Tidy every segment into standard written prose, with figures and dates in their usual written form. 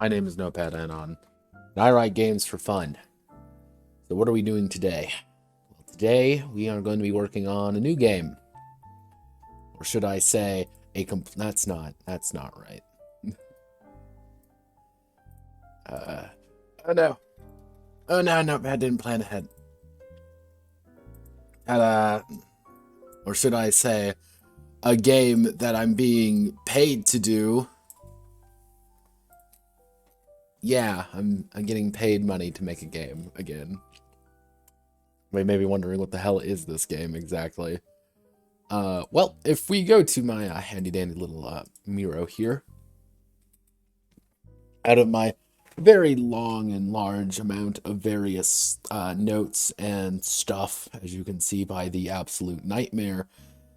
My name is Notepad Anon, and I write games for fun. So what are we doing today? Well, today we are going to be working on a new game. Or should I say, that's not right. Oh no. Oh no, Notepad didn't plan ahead. Or should I say, a game that I'm being paid to do. Yeah, I'm getting paid money to make a game again. You may be wondering what the hell is this game exactly. Well, if we go to my handy dandy little Miro here, out of my very long and large amount of various notes and stuff, as you can see by the absolute nightmare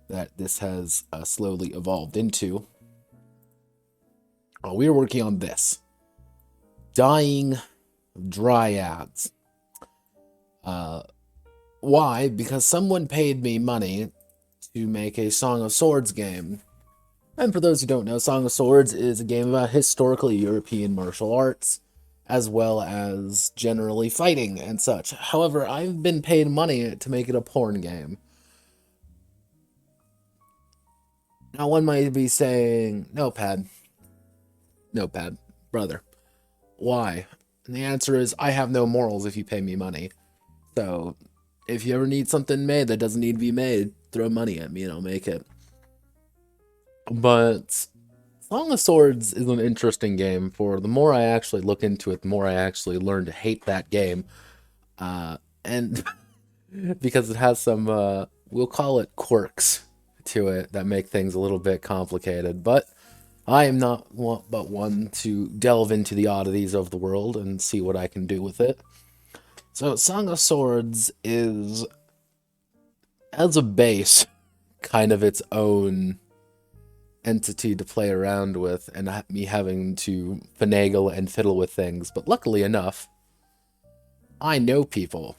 that this has slowly evolved into, we are working on this. Dying of Dryads. Why? Because someone paid me money to make a Song of Swords game. And for those who don't know, Song of Swords is a game about historically European martial arts, as well as generally fighting and such. However, I've been paid money to make it a porn game. Now, one might be saying, Notepad, brother, why? And the answer is, I have no morals if you pay me money. So, if you ever need something made that doesn't need to be made, throw money at me and I'll make it. But Song of Swords is an interesting game. For the more I actually look into it, the more I actually learn to hate that game. And because it has some, we'll call it quirks to it that make things a little bit complicated. But I am not but one to delve into the oddities of the world and see what I can do with it. So Song of Swords is, as a base, kind of its own entity to play around with, and me having to finagle and fiddle with things. But luckily enough, I know people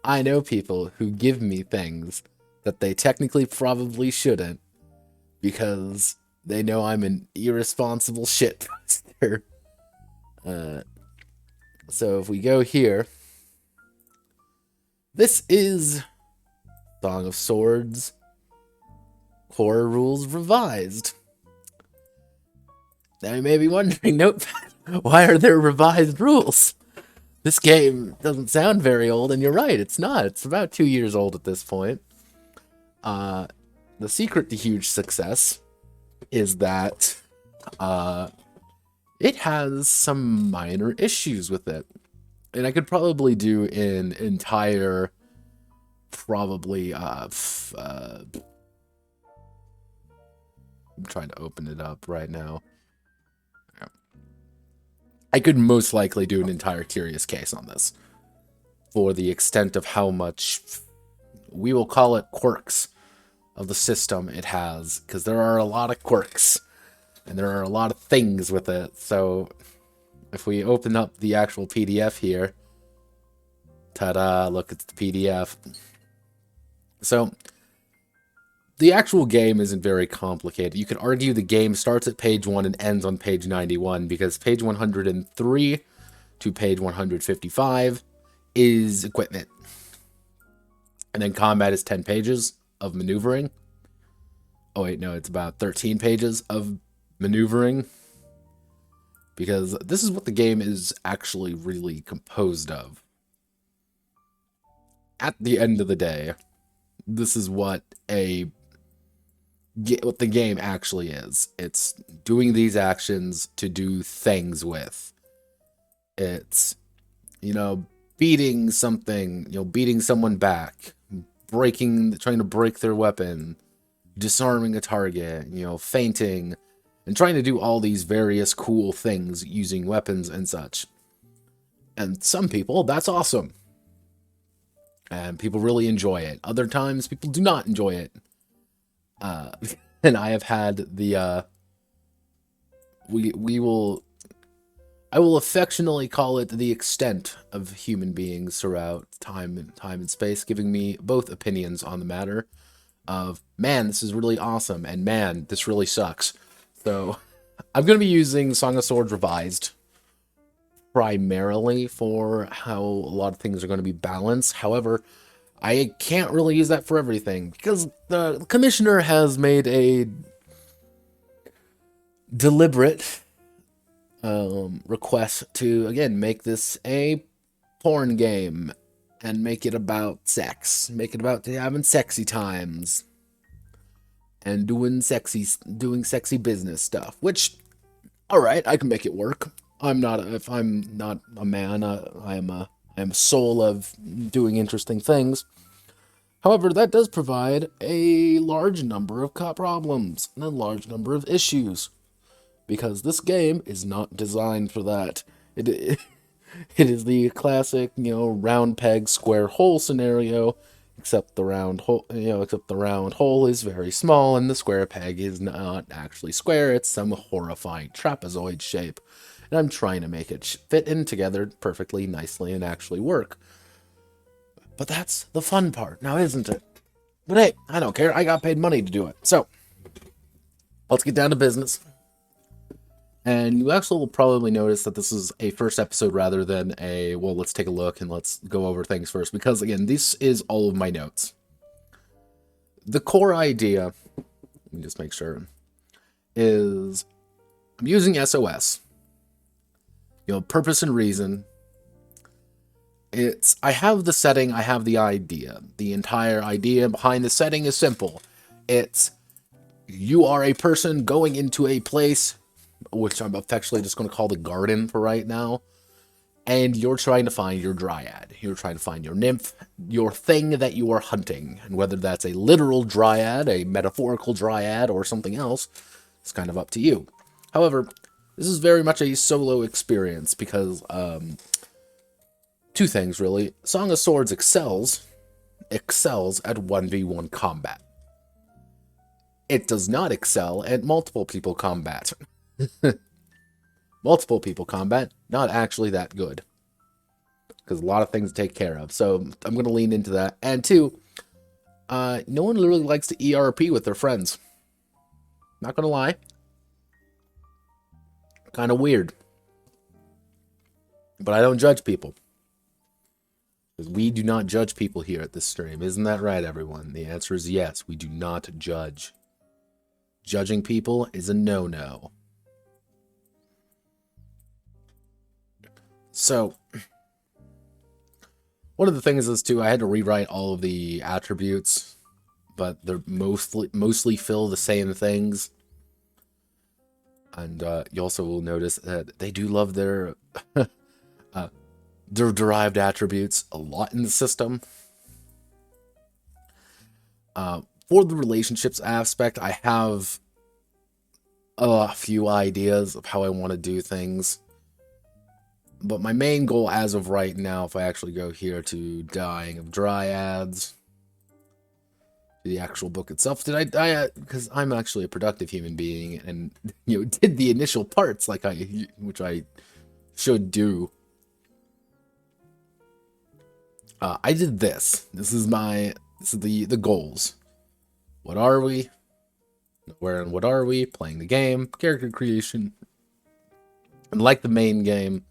who give me things that they technically probably shouldn't, because they know I'm an irresponsible shitposter. So if we go here, this is Song of Swords Core Rules Revised. Now you may be wondering, Notepad, why are there revised rules? This game doesn't sound very old, and you're right, it's not. It's about 2 years old at this point. The secret to huge success is that it has some minor issues with it. And I could probably do an entire, probably, I'm trying to open it up right now. I could most likely do an entire curious case on this, for the extent of how much, we will call it quirks, of the system it has, because there are a lot of quirks, and there are a lot of things with it. So if we open up the actual PDF here, ta-da, look, it's the PDF. So the actual game isn't very complicated. You could argue the game starts at page 1 and ends on page 91, because page 103 to page 155 is equipment. And then combat is 10 pages of maneuvering. Oh wait, no, it's about 13 pages of maneuvering, because this is what the game is actually really composed of. At the end of the day, this is what the game actually is. It's doing these actions to do things with. It's, beating something, beating someone back, trying to break their weapon, disarming a target, fainting, and trying to do all these various cool things using weapons and such. And some people, that's awesome. And people really enjoy it. Other times, people do not enjoy it. And I have had the, I will affectionately call it the extent of human beings throughout time and space, giving me both opinions on the matter of, man, this is really awesome, and man, this really sucks. So I'm going to be using Song of Swords Revised primarily for how a lot of things are going to be balanced. However, I can't really use that for everything because the commissioner has made a deliberate request to, again, make this a porn game and make it about sex. Make it about having sexy times and doing sexy business stuff, which, all right, I can make it work. If I'm not a man, I am a soul of doing interesting things. However, that does provide a large number of problems and a large number of issues, because this game is not designed for that. It is the classic, round peg, square hole scenario, except the round hole is very small and the square peg is not actually square. It's some horrifying trapezoid shape. And I'm trying to make it fit in together perfectly, nicely, and actually work. But that's the fun part, now isn't it? But hey, I don't care. I got paid money to do it. So, let's get down to business. And you actually will probably notice that this is a first episode rather than a, well, let's take a look and let's go over things first. Because, again, this is all of my notes. The core idea, let me just make sure, is I'm using SOS. Purpose and reason. I have the setting, I have the idea. The entire idea behind the setting is simple. You are a person going into a place, which I'm affectionately just going to call the garden for right now, and you're trying to find your Dryad. You're trying to find your nymph, your thing that you are hunting. And whether that's a literal Dryad, a metaphorical Dryad, or something else, it's kind of up to you. However, this is very much a solo experience because, two things really. Song of Swords excels at 1v1 combat. It does not excel at multiple people combat. Multiple people combat, not actually that good. Because a lot of things to take care of. So I'm going to lean into that. And two, no one really likes to ERP with their friends. Not going to lie. Kind of weird. But I don't judge people. Because we do not judge people here at this stream. Isn't that right, everyone? The answer is yes. We do not judge. Judging people is a no-no. So, one of the things is, too, I had to rewrite all of the attributes. But they're mostly fill the same things. And you also will notice that they do love their derived attributes a lot in the system. For the relationships aspect, I have a few ideas of how I want to do things. But my main goal as of right now, if I actually go here to Dying of Dryads, the actual book itself, because I'm actually a productive human being and did the initial parts which I should do. I did this. This is the goals. What are we? Where and what are we? Playing the game, character creation. And like the main game,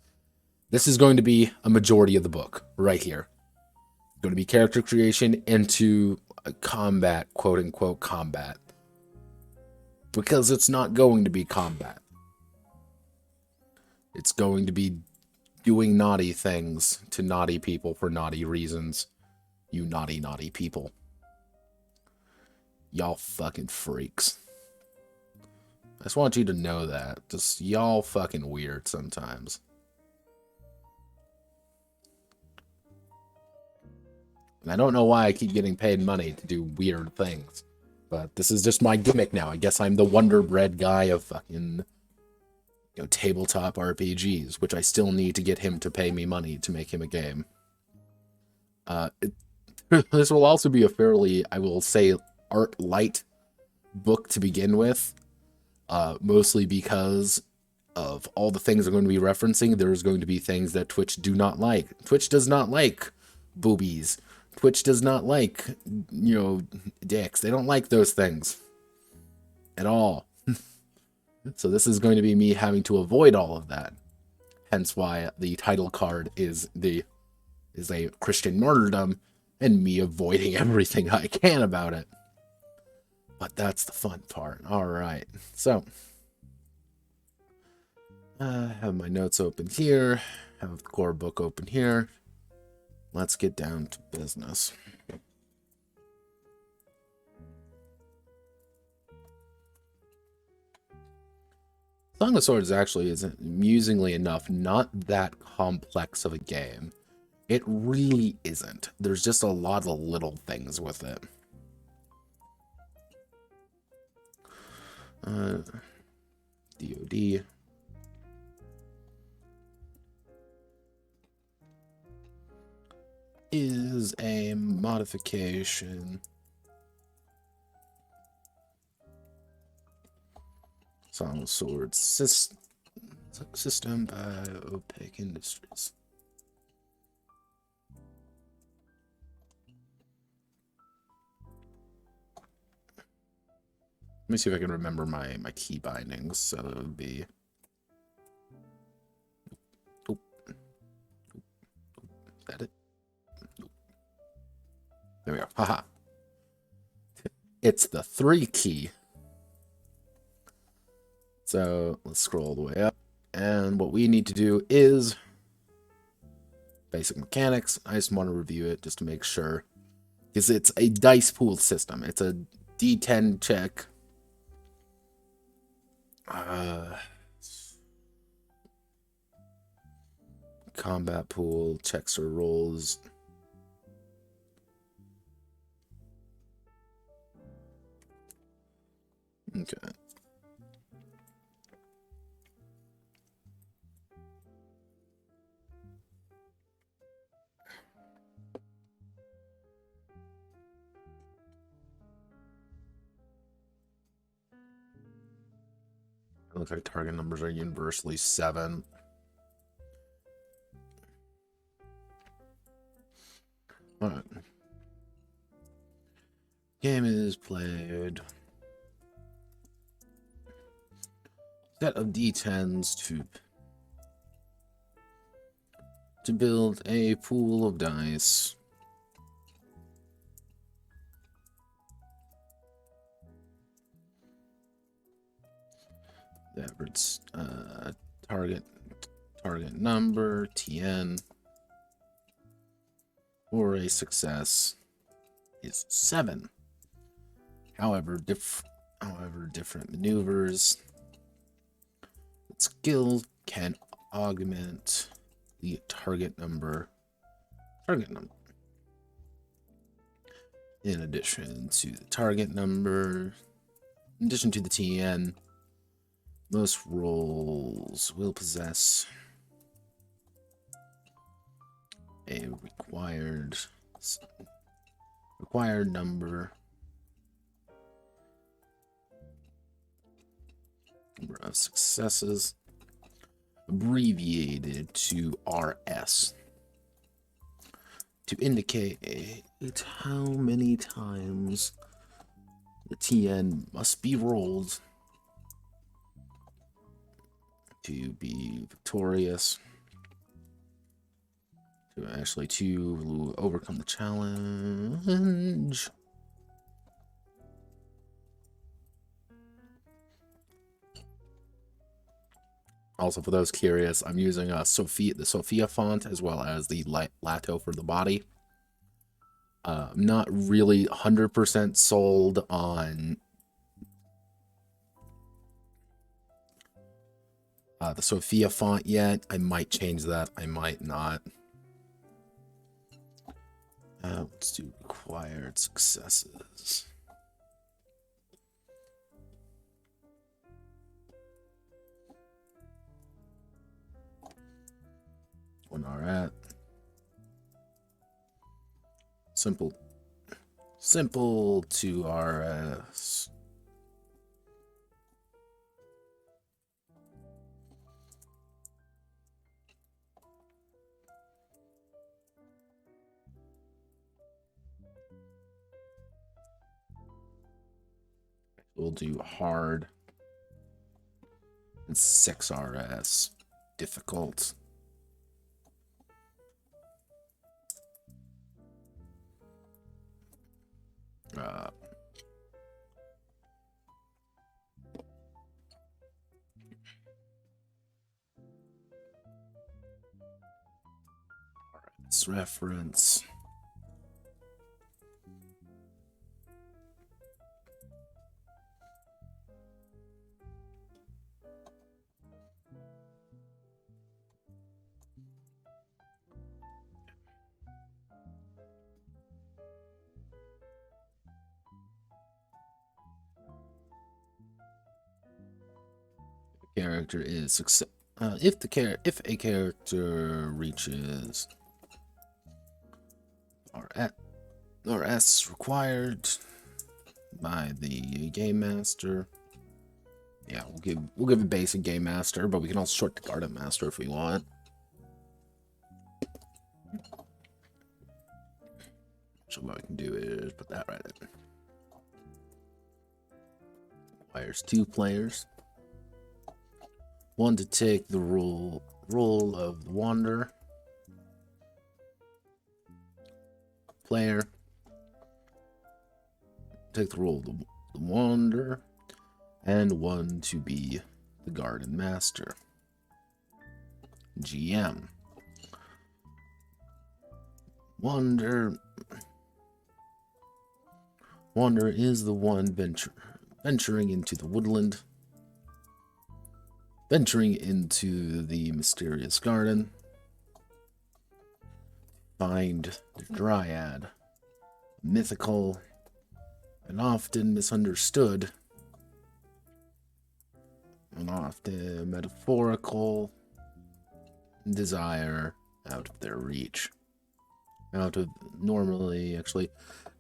this is going to be a majority of the book right here. Going to be character creation into combat, quote unquote combat. Because it's not going to be combat. It's going to be doing naughty things to naughty people for naughty reasons. You naughty, naughty people. Y'all fucking freaks. I just want you to know that. Just y'all fucking weird sometimes. And I don't know why I keep getting paid money to do weird things. But this is just my gimmick now. I guess I'm the Wonder Bread guy of fucking tabletop RPGs, which I still need to get him to pay me money to make him a game. This will also be a fairly, I will say, art-light book to begin with. Mostly because of all the things I'm going to be referencing. There's going to be things that Twitch do not like. Twitch does not like boobies. Twitch does not like, dicks. They don't like those things. At all. So this is going to be me having to avoid all of that. Hence why the title card is a Christian martyrdom, and me avoiding everything I can about it. But that's the fun part. All right, so I have my notes open here, have the core book open here. Let's get down to business. Song of Swords actually is, amusingly enough, not that complex of a game. It really isn't. There's just a lot of little things with it. DOD. Is a modification. Song of Swords system by Opaque Industries. Let me see if I can remember my key bindings. So it would be. Oh. Is that it? There we go. Haha. It's the 3 key. So let's scroll all the way up. And what we need to do is basic mechanics. I just want to review it just to make sure. Because it's a dice pool system. It's a D10 check. Combat pool, checks or rolls. Okay. It looks like target numbers are universally 7. Alright. Game is played. Set of D10s to build a pool of dice. The average target number, TN, for a success is 7. However, different maneuvers, skills can augment the target number. In addition to the target number, in addition to the TN, most rolls will possess a required number of successes, abbreviated to RS, to indicate how many times the TN must be rolled to be victorious, to overcome the challenge. Also, for those curious, I'm using the Sophia font as well as the Lato for the body. I'm not really 100% sold on the Sophia font yet. I might change that. I might not. Let's do required successes. One RS. Simple to RS. We'll do hard. It's 6 RS. Difficult. Let's reference. Character is success. If a character reaches RS required by the game master. Yeah, we'll give a basic game master, but we can also short the garden master if we want. So what we can do is put that right in. Requires 2 players. One to take the role of the wanderer. Player. Take the role of the wanderer. And one to be the garden master. GM. Wanderer is the one venturing into the woodland. Venturing into the mysterious garden. Find the Dryad. Mythical and often misunderstood. And often metaphorical desire out of their reach.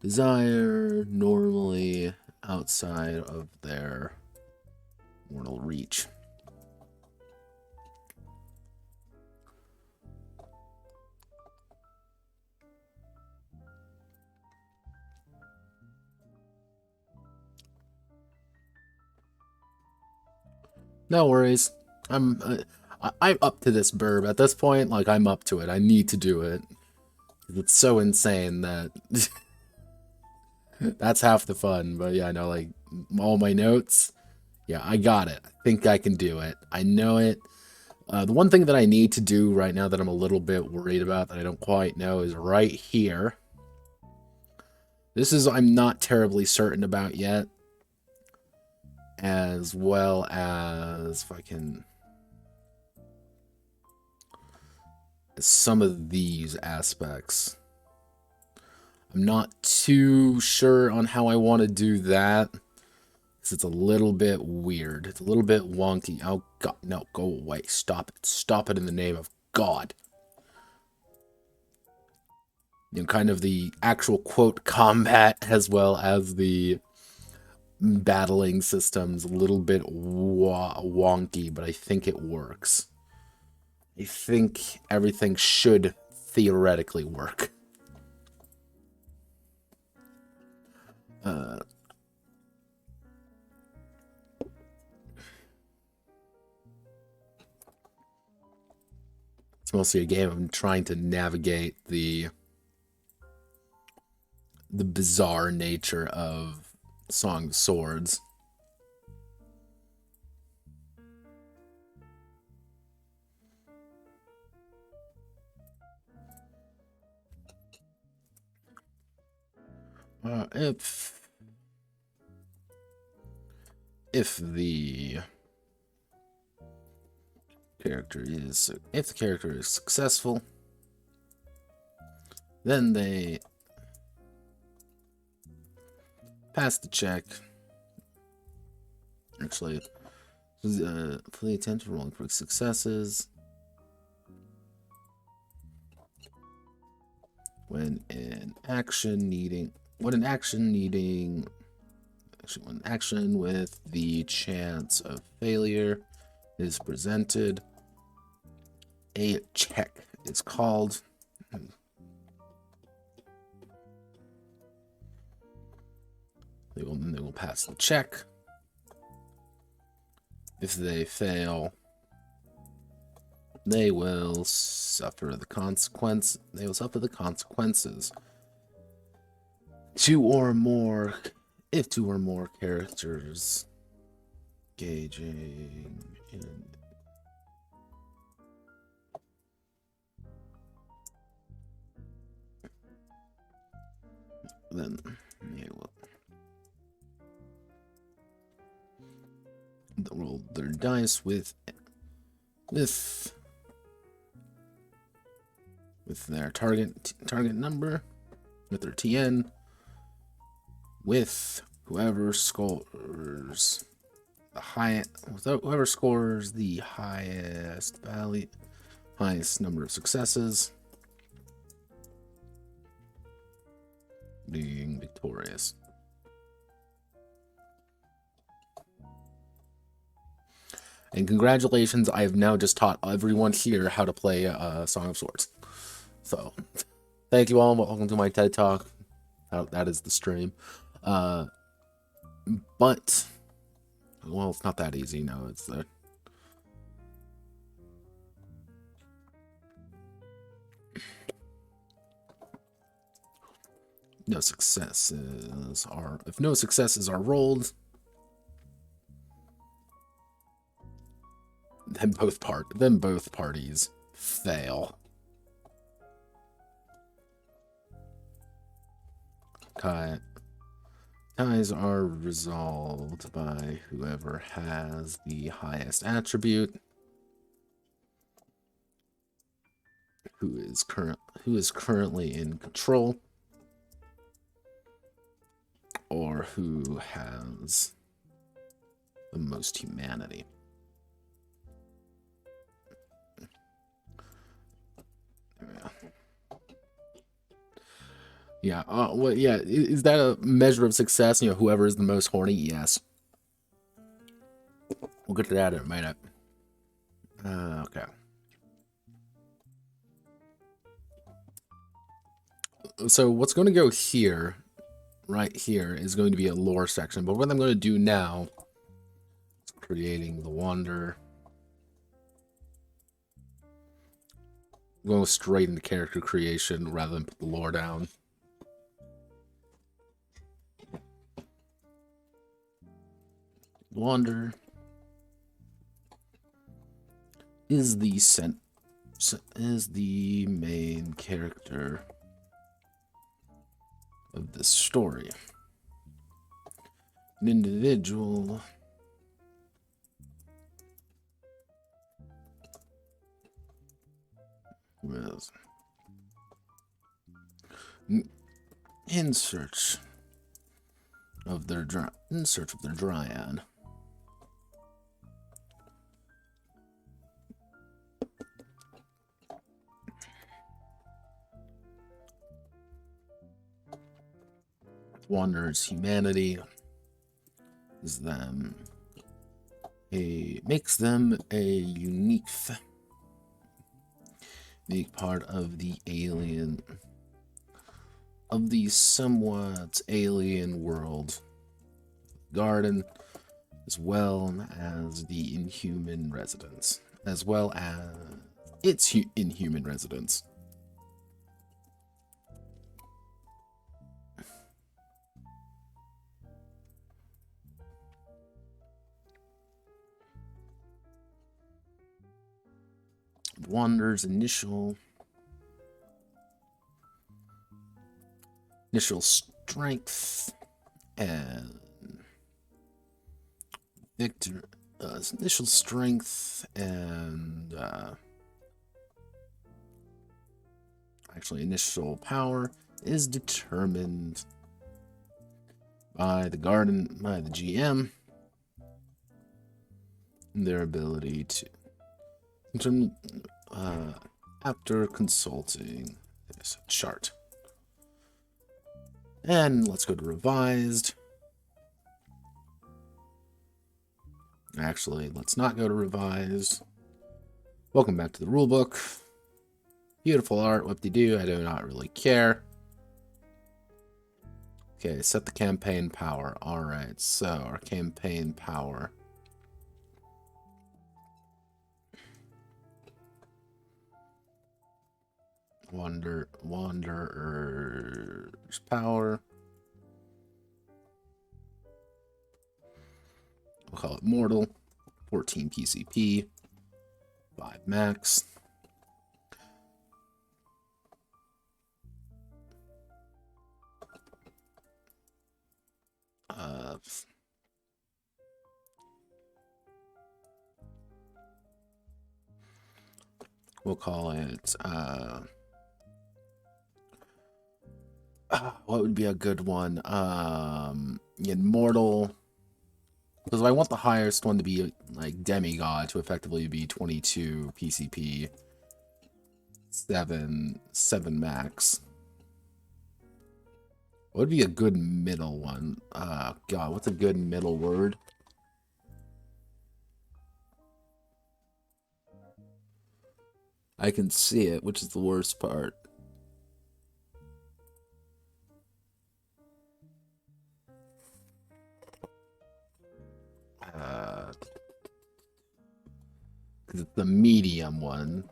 Desire normally outside of their mortal reach. No worries. I'm up to this burb at this point. Like, I'm up to it. I need to do it. It's so insane that that's half the fun. But yeah, I know, like, all my notes. Yeah, I got it. I think I can do it. I know it. The one thing that I need to do right now that I'm a little bit worried about that I don't quite know is right here. This is I'm not terribly certain about yet. As well as if I can some of these aspects. I'm not too sure on how I want to do that because it's a little bit weird. It's a little bit wonky. Oh God, no, go away. Stop it. Stop it in the name of God. You know, kind of the actual quote combat as well as the battling system's a little bit wonky, but I think it works. I think everything should theoretically work. It's mostly a game of trying to navigate the bizarre nature of Song of Swords. If the character is successful, then they pass the check. Actually, for the attempt to rolling for successes. When an action with the chance of failure is presented, a check is called. They will pass the check. If they fail, they will suffer the consequence. They will suffer the consequences. If two or more characters engaging in then they will roll their dice with their target number, with their TN, with whoever scores the highest value, highest number of successes, being victorious. And congratulations, I have now just taught everyone here how to play Song of Swords. So, thank you all. Welcome to my TED Talk. That is the stream. But, well, it's not that easy. No, it's the... No successes are... If no successes are rolled, then both parties fail. Ties are resolved by whoever has the highest attribute, who is currently in control, or who has the most humanity. Yeah. Well, yeah. Is that a measure of success? You know, whoever is the most horny. Yes. We'll get to that in a minute. Okay. So what's going to go here, right here, is going to be a lore section. But what I'm going to do now is creating the Wander. I'm going straight into character creation rather than put the lore down. Wander is the main character of this story. An individual was in search of their Dryad. Wanderer's humanity is them. Makes them a unique part of the somewhat alien world garden, as well as the inhuman residents, as well as its inhuman residents. Wander's initial strength and initial strength and actually initial power is determined by the GM, and their ability to after consulting this chart. And let's go to revised. Actually, let's not go to revised. Welcome back to the rulebook. Beautiful art, whoop-de-doo, I do not really care. Okay, set the campaign power. Alright, so our campaign power Wanderer's power. We'll call it mortal. 14 PCP. 5 max. We'll call it, what would be a good one? Immortal. Because I want the highest one to be, like, demigod to effectively be 22 PCP. 7 max. What would be a good middle one? God, what's a good middle word? I can see it, which is the worst part. Because it's the medium one.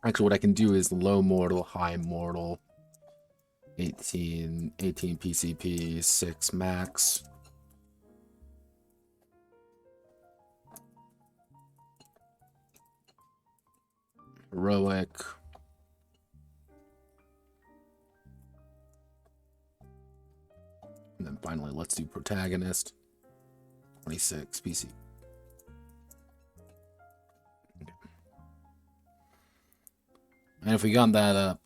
Actually, what I can do is low mortal, high mortal. 18 PCP, 6 max. Heroic. And then finally, let's do protagonist. 26 PC. Okay. And if we got that up,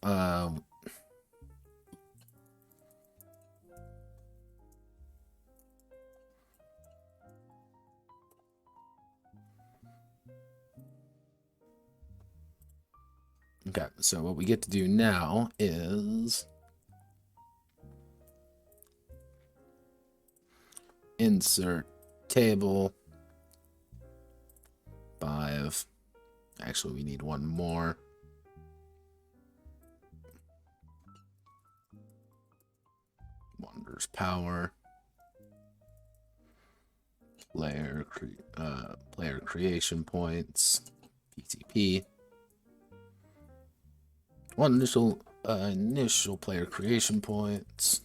okay, so what we get to do now is insert table 5. Actually, we need one more. Wanderer's power. Player creation points. PCP. One initial player creation points.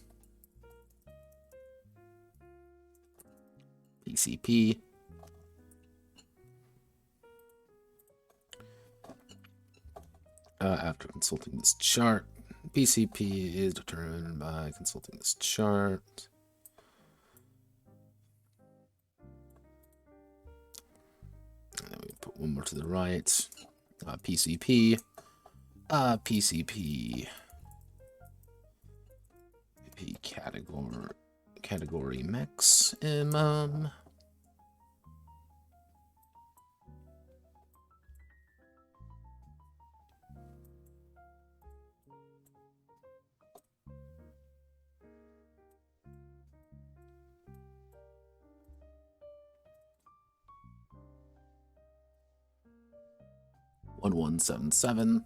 PCP. After consulting this chart, PCP is determined by consulting this chart. And then we put one more to the right. PCP. PCP. Category maximum. $1177.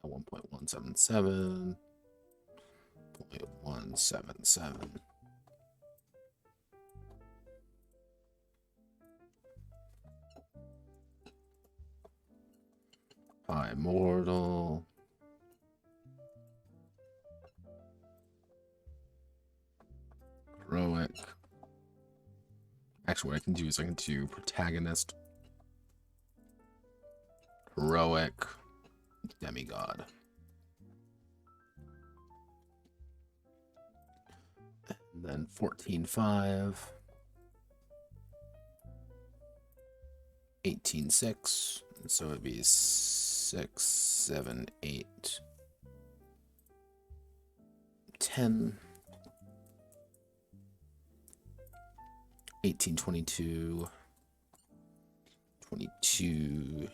$1.177. 0.177. High mortal. Heroic. Actually, what I can do is I can do protagonist. Heroic. Demigod. And then 14.5. 18.6. So it'd be 6, 7, 8, 10. 1822, 22,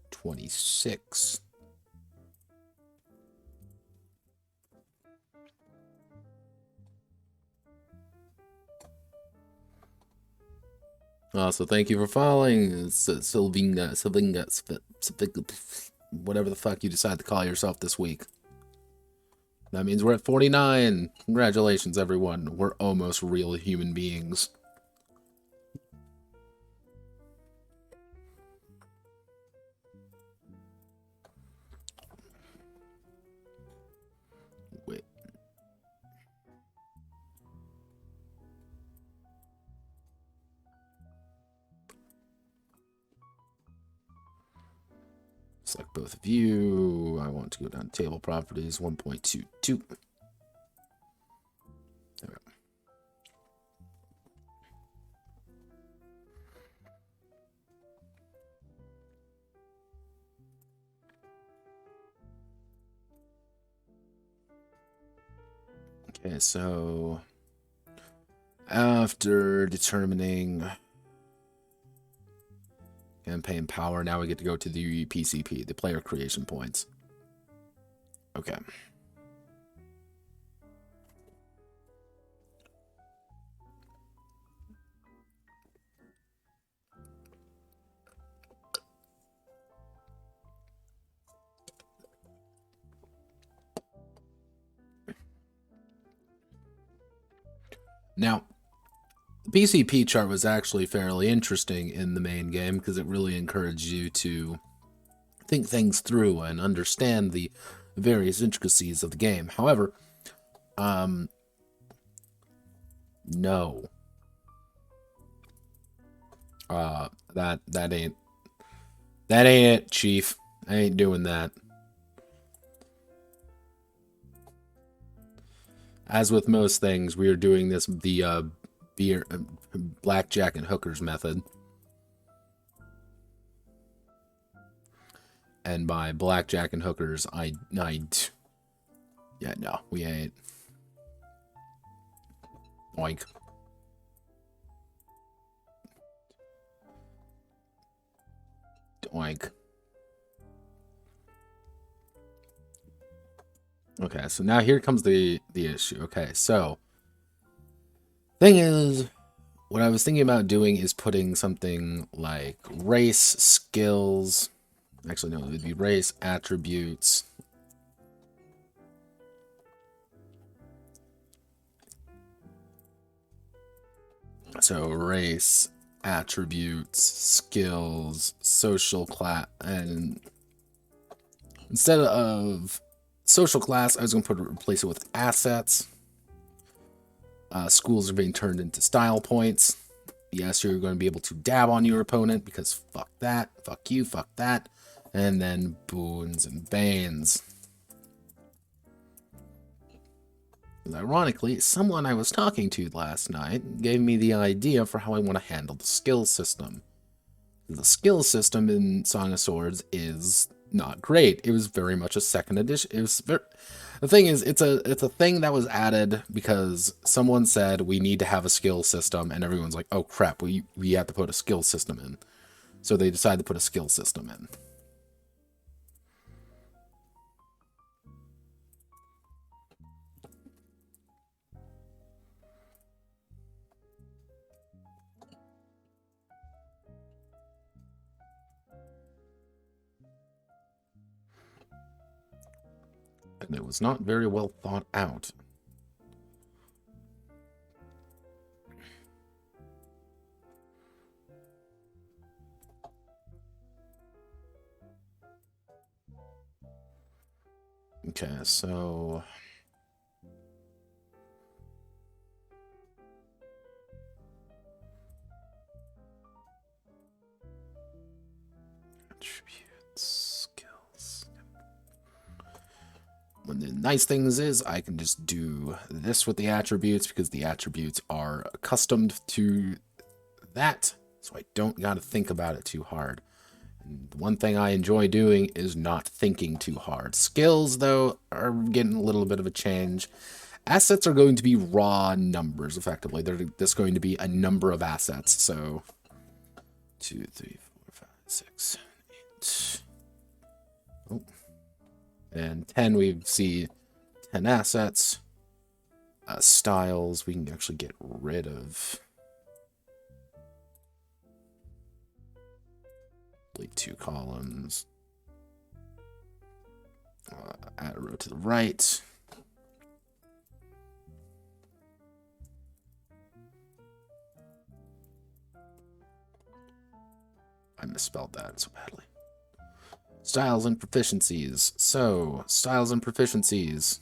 26, Also, thank you for following Sylvinga, whatever the fuck you decide to call yourself this week. That means we're at 49. Congratulations, everyone. We're almost real human beings. Wait. Select both of you. I want to go down to table properties 1.22. There we go. Okay, so after determining campaign power, now we get to go to the PCP, the player creation points. Okay. Now, the PCP chart was actually fairly interesting in the main game because it really encouraged you to think things through and understand the various intricacies of the game. However, no. That ain't it, Chief. I ain't doing that. As with most things, we are doing this the beer, blackjack and hookers method. And by blackjack and hookers, yeah, no, we ain't. Oink. Oink. Okay, so now here comes the issue. Okay, so thing is, what I was thinking about doing is putting something like race, skills. Actually, no, it would be race, attributes. So race, attributes, skills, social class, and instead of social class, I was going to replace it with assets. Schools are being turned into style points. Yes, you're going to be able to dab on your opponent because fuck that, fuck you, fuck that. And then boons and bans. And ironically, someone I was talking to last night gave me the idea for how I want to handle the skill system. The skill system in Song of Swords is not great. It was very much a second edition. It was the thing is, it's a thing that was added because someone said we need to have a skill system, and everyone's like, oh crap, we have to put a skill system in. So they decided to put a skill system in. And it was not very well thought out. Okay, so attributes, skills. One of the nice things is I can just do this with the attributes because the attributes are accustomed to that, so I don't got to think about it too hard. And the one thing I enjoy doing is not thinking too hard. Skills, though, are getting a little bit of a change. Assets are going to be raw numbers, effectively. They're just going to be a number of assets. So 2, 3, 4, 5, 6, 8. Oh. And 10, we see 10 assets. Styles, we can actually get rid of. Delete 2 columns. Add a row to the right. I misspelled that so badly. Styles and proficiencies. So, styles and proficiencies.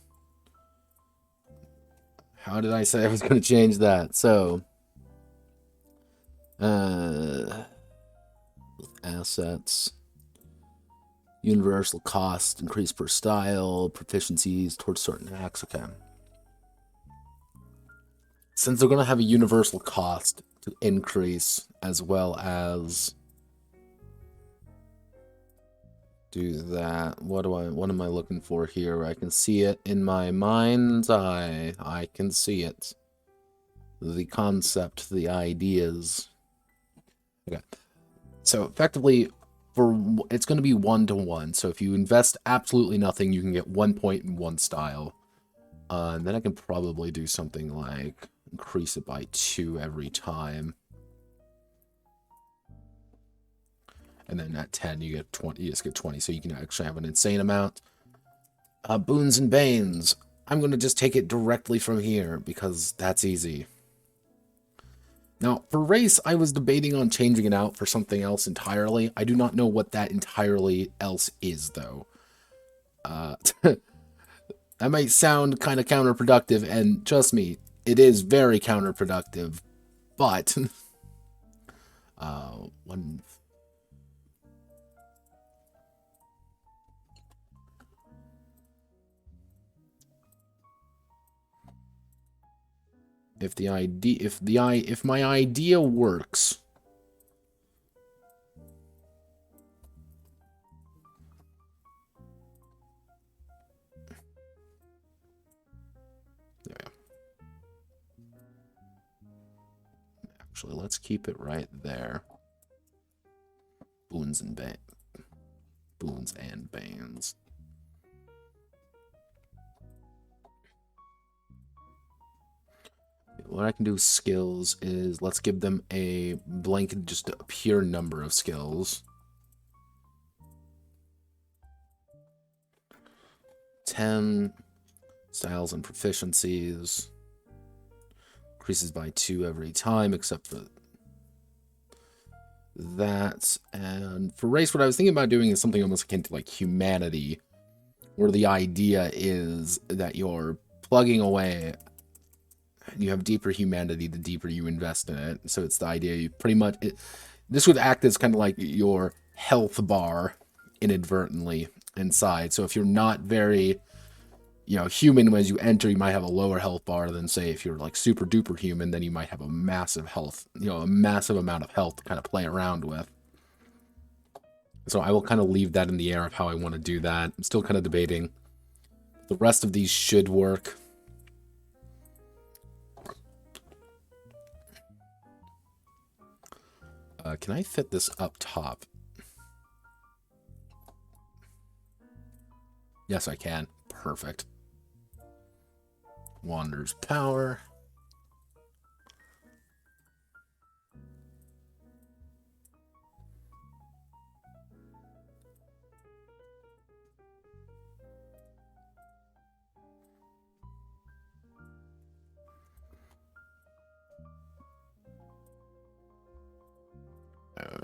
How did I say I was going to change that? So, assets. Universal cost, increase per style, proficiencies towards certain acts. Okay. Since they're going to have a universal cost to increase, as well as do that. What am I looking for here? I can see it in my mind's eye. I can see it. The concept, the ideas. Okay. So effectively, it's going to be 1-to-1. So if you invest absolutely nothing, you can get 1 point in 1 style. And then I can probably do something like increase it by 2 every time. And then at 10, you get 20. You just get 20, so you can actually have an insane amount. Boons and Banes. I'm going to just take it directly from here, because that's easy. Now, for race, I was debating on changing it out for something else entirely. I do not know what that entirely else is, though. That might sound kind of counterproductive, and trust me, it is very counterproductive. But, if my idea works, there we go. Actually, let's keep it right there. Boons and Banes. What I can do with skills is let's give them a blanket, just a pure number of skills. 10 styles and proficiencies. Increases by 2 every time, except for that. And for race, what I was thinking about doing is something almost akin to like humanity, where the idea is that you're plugging away. You have deeper humanity the deeper you invest in it. So it's the idea you pretty much... this would act as kind of like your health bar inadvertently inside. So if you're not very, human as you enter, you might have a lower health bar than, say, if you're like super duper human, then you might have a massive health, a massive amount of health to kind of play around with. So I will kind of leave that in the air of how I want to do that. I'm still kind of debating. The rest of these should work. Can I fit this up top? Yes, I can. Perfect. Wander's power.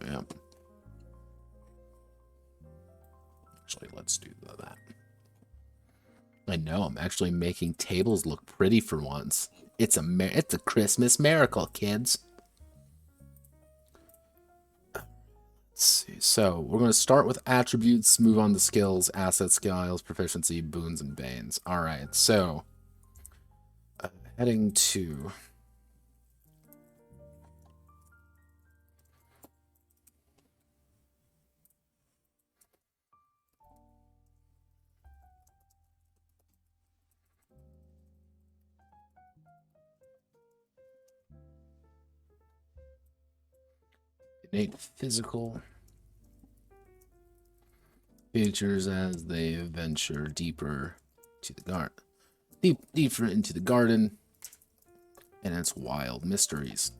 Yep. Actually, let's do that. I know, I'm actually making tables look pretty for once. It's a Christmas miracle, kids. Let's see. So, we're going to start with attributes, move on to skills, assets, styles, proficiency, boons, and banes. Alright, so, heading to... innate physical features as they venture deeper to the garden, deeper into the garden and its wild mysteries.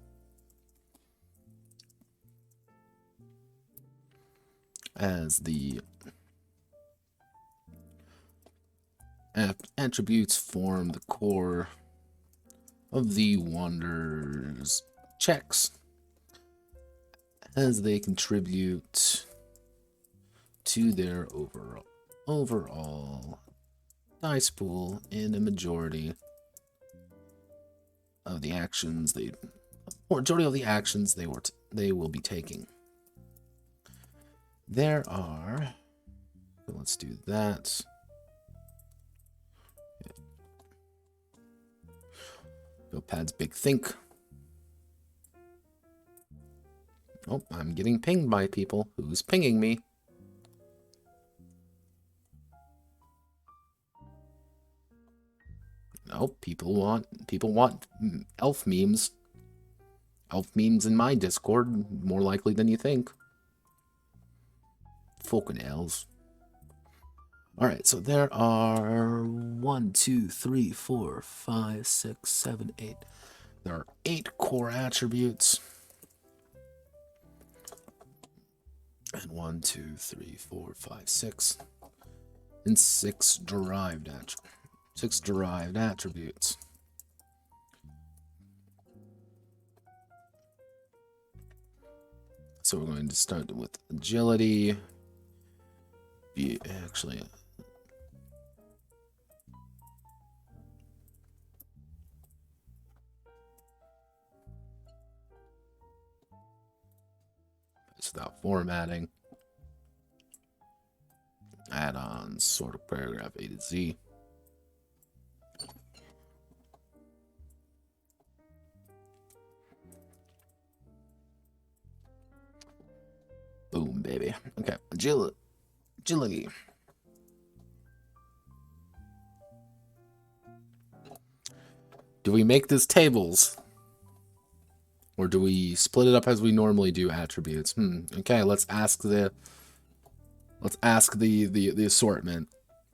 as the attributes form the core of the Wanderer's checks, as they contribute to their overall dice pool in a majority of the actions they will be taking. There are, let's do that. Notepad's Big Think. Oh, I'm getting pinged by people. Who's pinging me? Oh, people want elf memes. Elf memes in my Discord, more likely than you think. Fucking elves. Alright, so there are 1, 2, 3, 4, 5, 6, 7, 8. There are 8 core attributes. And 1, 2, 3, 4, 5, 6. And 6 derived attributes. So we're going to start with agility. Actually, without formatting. Add-ons, sort of paragraph A to Z. Boom, baby. Okay, agility. Do we make this tables? Or do we split it up as we normally do attributes? Okay, let's ask the assortment,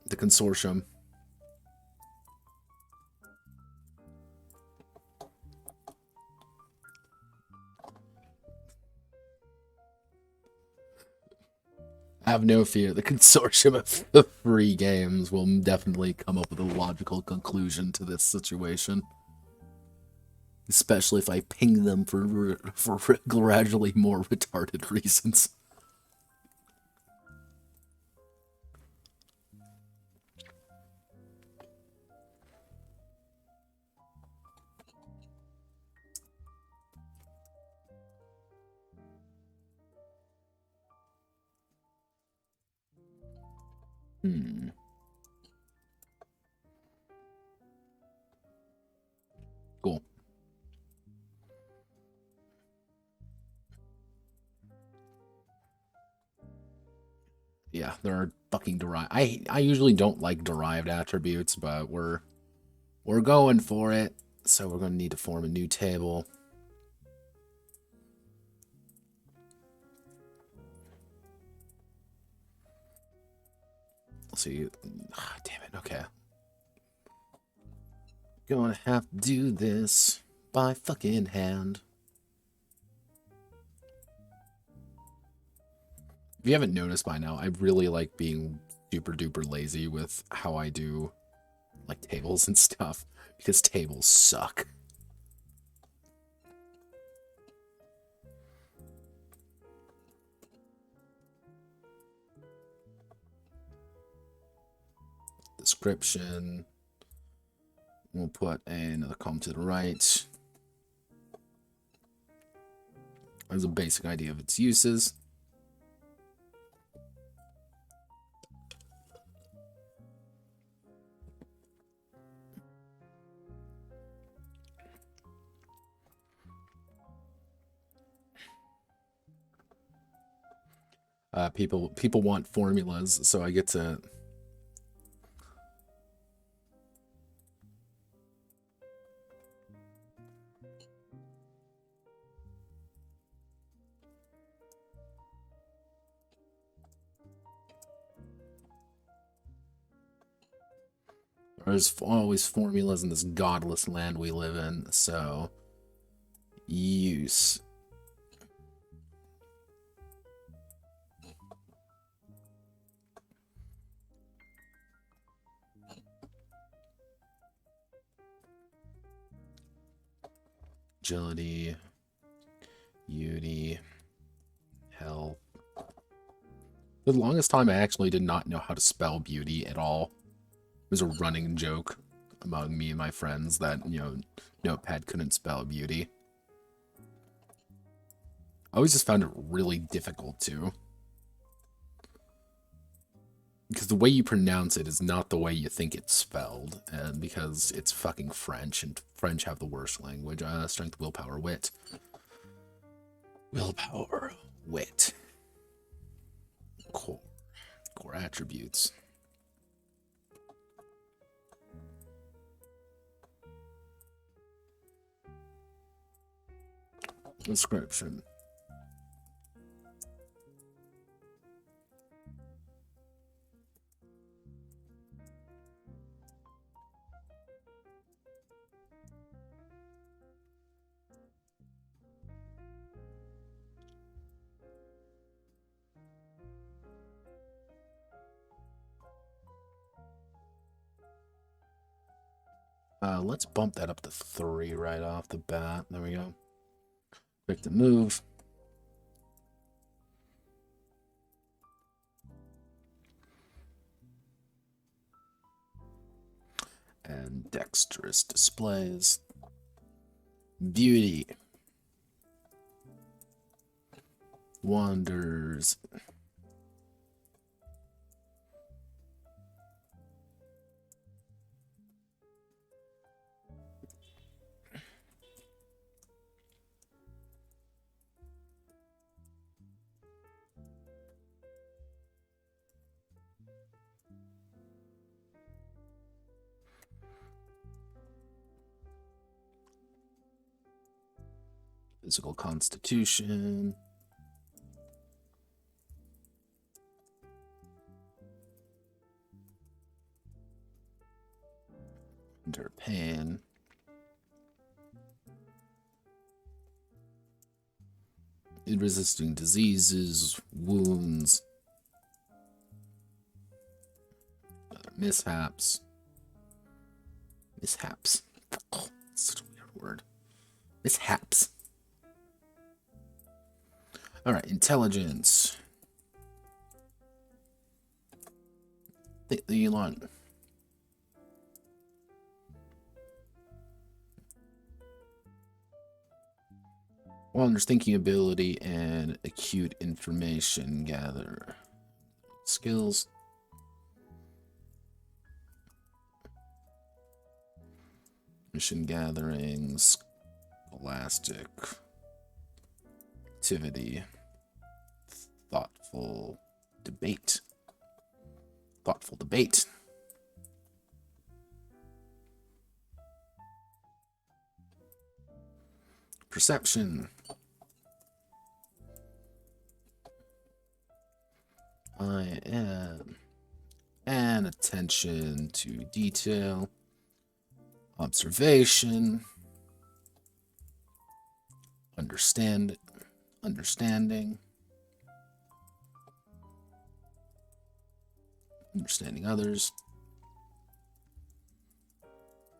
the consortium. Have no fear, the consortium of free games will definitely come up with a logical conclusion to this situation. Especially if I ping them for gradually more retarded reasons. Cool. Yeah, there are fucking derived. I usually don't like derived attributes, but we're going for it. So we're going to need to form a new table. Let's see. Damn it. Okay. Gonna have to do this by fucking hand. If you haven't noticed by now, I really like being super duper lazy with how I do like tables and stuff, because tables suck. Description. We'll put another column to the right. There's a basic idea of its uses. People want formulas, so I get to there's always formulas in this godless land we live in, so use. agility, beauty, health. For the longest time, I actually did not know how to spell beauty at all. It was a running joke among me and my friends that, Notepad couldn't spell beauty. I always just found it really difficult to. Because the way you pronounce it is not the way you think it's spelled. And because it's fucking French, and French have the worst language. Strength, willpower, wit. Willpower, wit. Core attributes. Description. Let's bump that up to 3 right off the bat. There we go. Quick to move. And dexterous displays. Beauty. Wonders. Physical constitution. Under pain. In resisting diseases, wounds, other mishaps. Mishaps. Oh, such a weird word. Mishaps. All right, intelligence. The Elon. Wander's thinking ability and acute information gather. Skills. Mission gatherings. Scholastic. Activity. Thoughtful debate. Thoughtful debate. Perception. I am. And attention to detail. Observation. Understanding. Understanding others.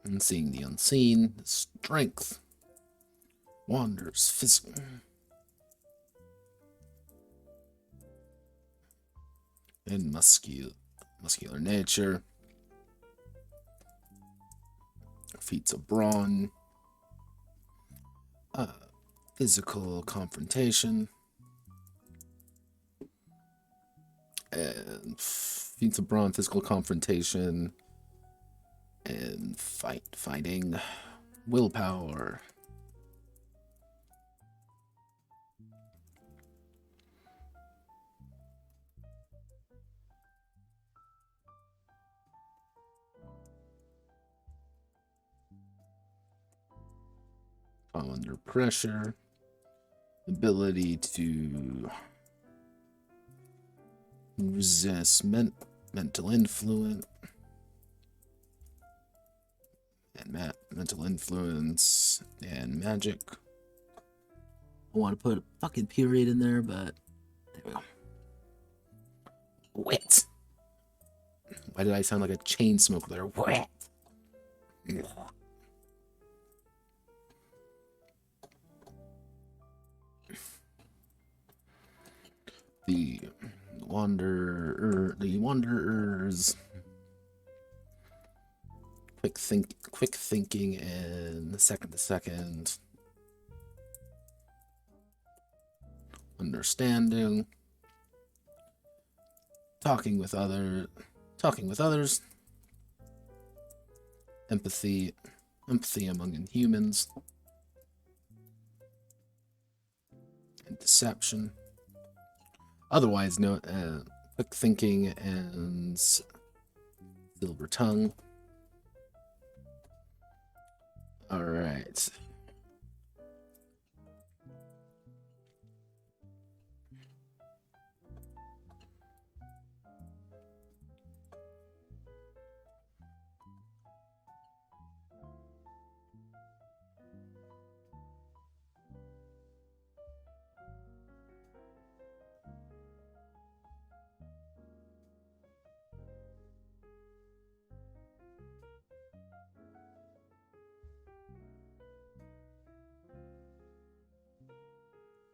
And seeing the unseen. Strength. Wanders. Physical. And muscular nature. Feats of brawn. Physical confrontation. And feats of brawn, physical confrontation. And fighting. Willpower. Under pressure. Ability to resist mental influence. And mental influence and magic. I want to put a fucking period in there, but there we go. Wit. Why did I sound like a chain smoker there? Wit. The wanderers. Quick thinking and second to second. Understanding. Talking with others. Empathy among inhumans. And deception. Otherwise, quick thinking and silver tongue. All right.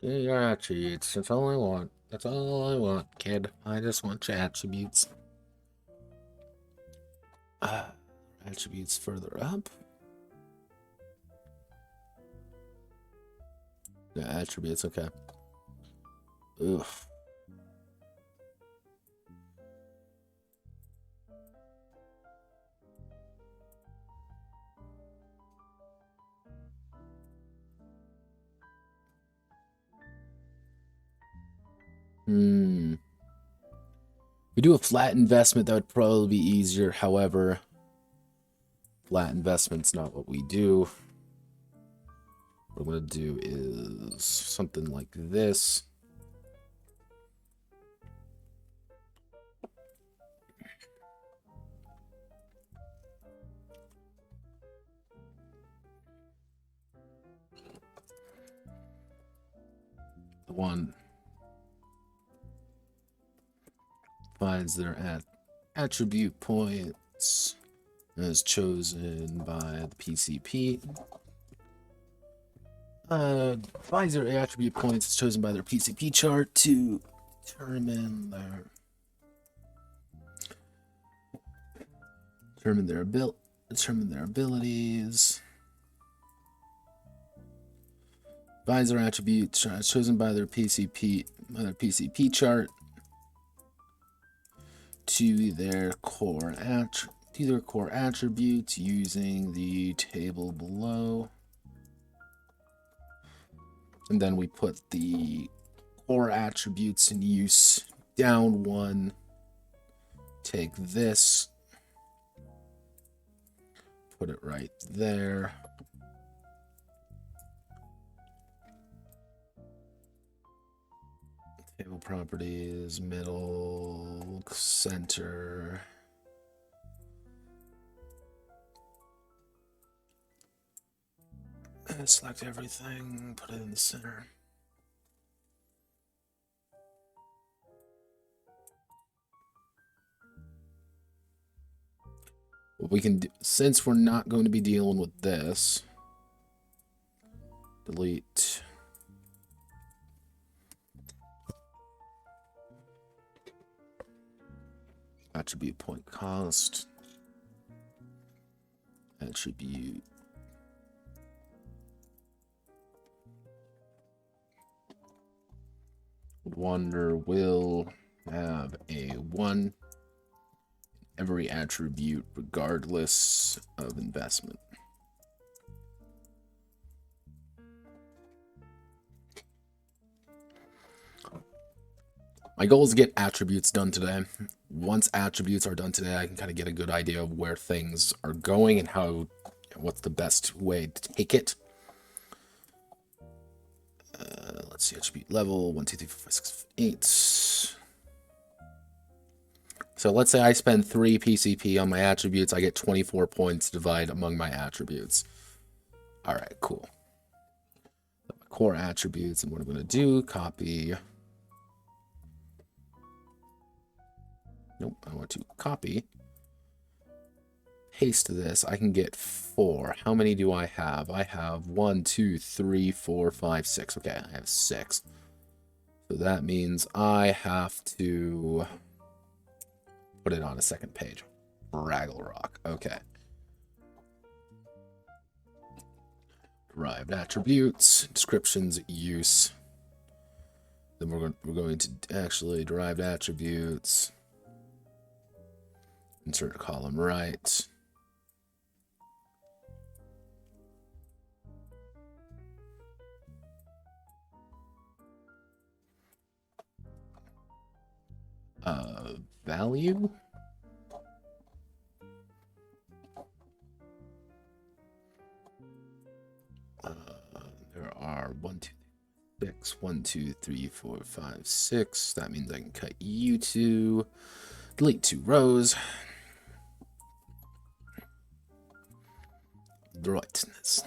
Get your attributes. That's all I want. That's all I want, kid. I just want your attributes. Attributes further up. Yeah, attributes, okay. Ugh. We do a flat investment, that would probably be easier. However, flat investment's not what we do. What we're going to do is something like this. The one finds their attribute points as chosen by the PCP. Finds their attribute points as chosen by their PCP chart to determine their abilities. Finds their attribute chosen by their PCP chart to their core attributes using the table below. And then we put the core attributes in use down one. Take this, put it right there. Table properties, middle, center. And select everything, put it in the center. What we can do, since we're not going to be dealing with this, delete. Attribute point cost. Attribute. Wonder will have a 1 every attribute regardless of investment. My goal is to get attributes done today. Once attributes are done today, I can kind of get a good idea of where things are going and what's the best way to take it. Let's see, attribute level 1, 2, 3, 4, 5, 6, 8. So let's say I spend 3 PCP on my attributes. I get 24 points divided among my attributes. All right, cool. My core attributes, and what I'm going to do, copy. Nope, I want to copy. Paste this. I can get 4. How many do I have? I have 1, 2, 3, 4, 5, 6. Okay, I have 6. So that means I have to put it on a second page. Raggle Rock. Okay. Derived attributes, descriptions, use. Then we're going to actually derived attributes. Insert a column right. Value. There are 1, 2, 6. 1, 2, 3, 4, 5, 6. That means I can cut you 2. Delete 2 rows. Rightness.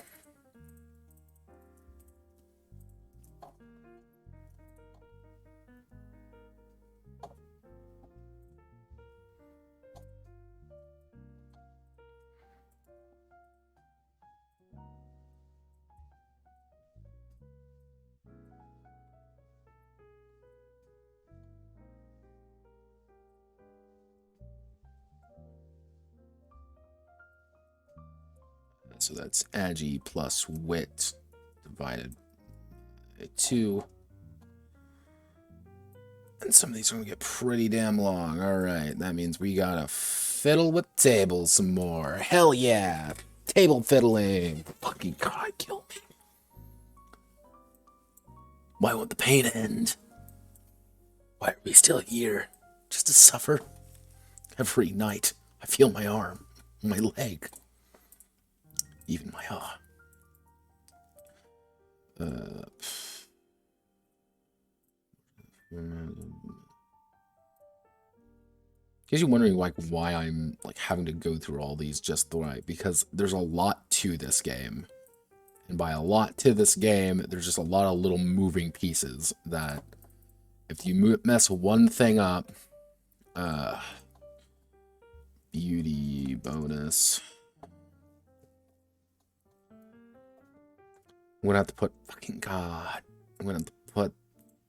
So that's agi plus wit divided by 2. And some of these are going to get pretty damn long. Alright, that means we gotta fiddle with tables some more. Hell yeah! Table fiddling! Fucking God, kill me. Why won't the pain end? Why are we still here? Just to suffer? Every night, I feel my arm, my leg, even my jaw. In case you're wondering why I'm having to go through all these just right, because there's a lot to this game. And by a lot to this game, there's just a lot of little moving pieces that if you mess one thing up, beauty bonus. I'm gonna have to put I'm gonna have to put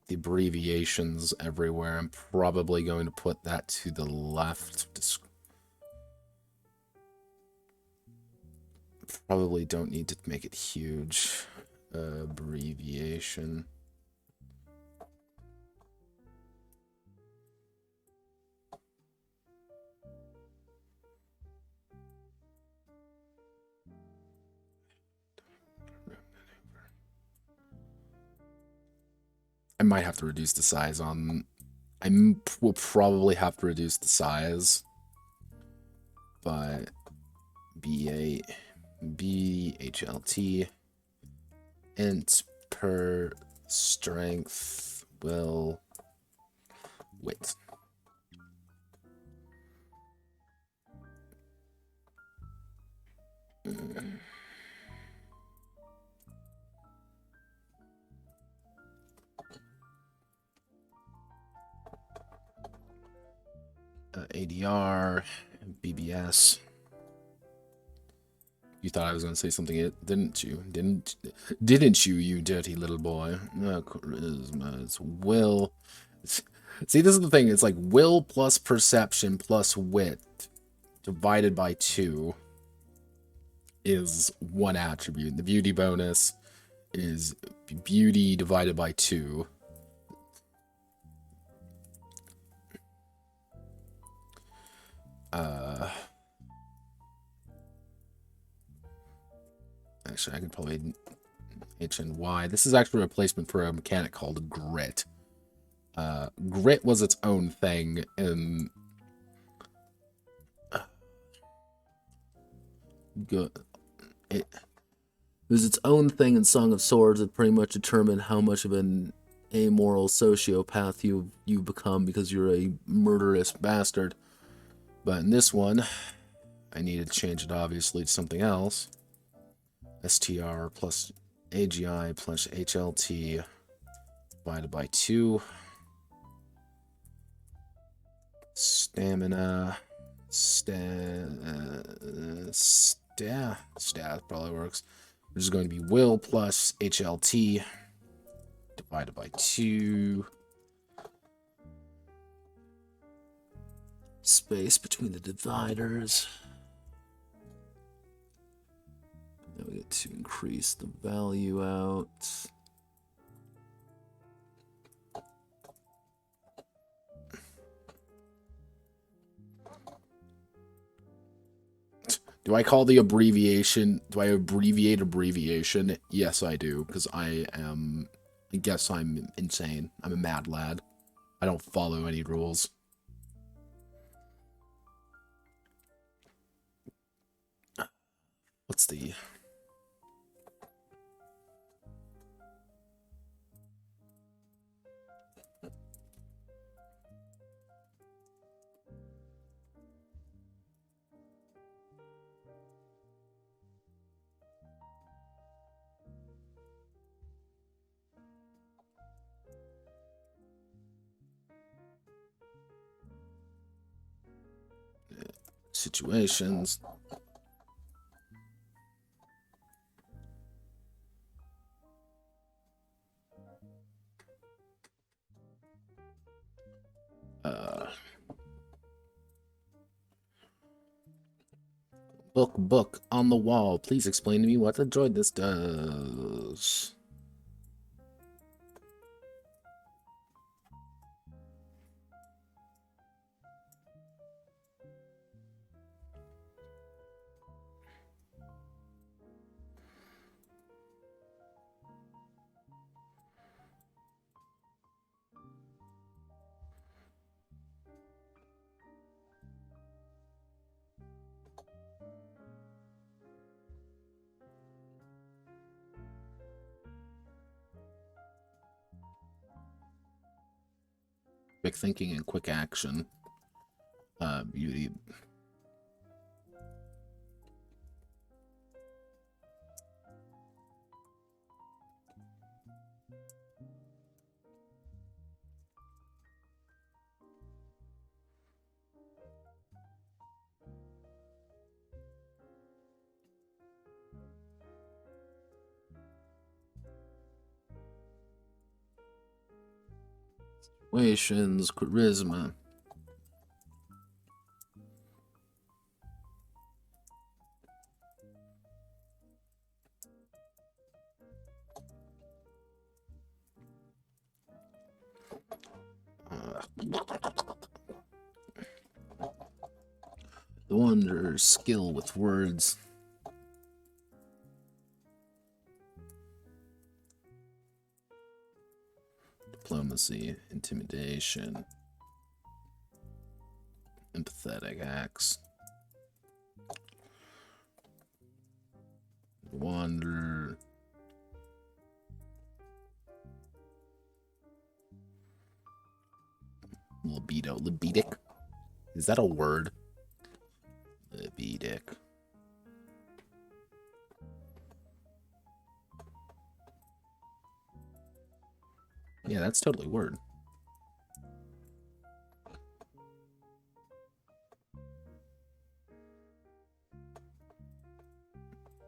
the abbreviations everywhere. I'm probably going to put that to the left. Probably don't need to make it huge. Abbreviation. I might have to reduce the size on... I will probably have to reduce the size. But... B8... BHLT... int per strength will... Wait. ADR, BBS. You thought I was going to say something, didn't you? Didn't you, you dirty little boy? Charisma, it's will. See, this is the thing. It's like will plus perception plus wit divided by 2 is one attribute. The beauty bonus is beauty divided by 2. Actually, I could probably H and Y. This is actually a replacement for a mechanic called grit. Grit was its own thing in... It was its own thing in Song of Swords that pretty much determined how much of an amoral sociopath you become because you're a murderous bastard. But in this one, I needed to change it obviously to something else. STR plus AGI plus HLT divided by 2. Stamina. Stat probably works. Which is going to be will plus HLT divided by 2. space between the dividers. Now we get to increase the value out. Do I call the abbreviation? Do I abbreviate abbreviation? Yes, I do, because I guess I'm insane. I'm a mad lad. I don't follow any rules. What's the... situations. Book on the wall. Please explain to me what the droid this does. Quick thinking and quick action. Beauty. Situations, charisma. The wonder, skill with words. Diplomacy, intimidation, empathetic acts. Wonder. Libido. Libidic? Is that a word? Libidic. Yeah, that's totally a word.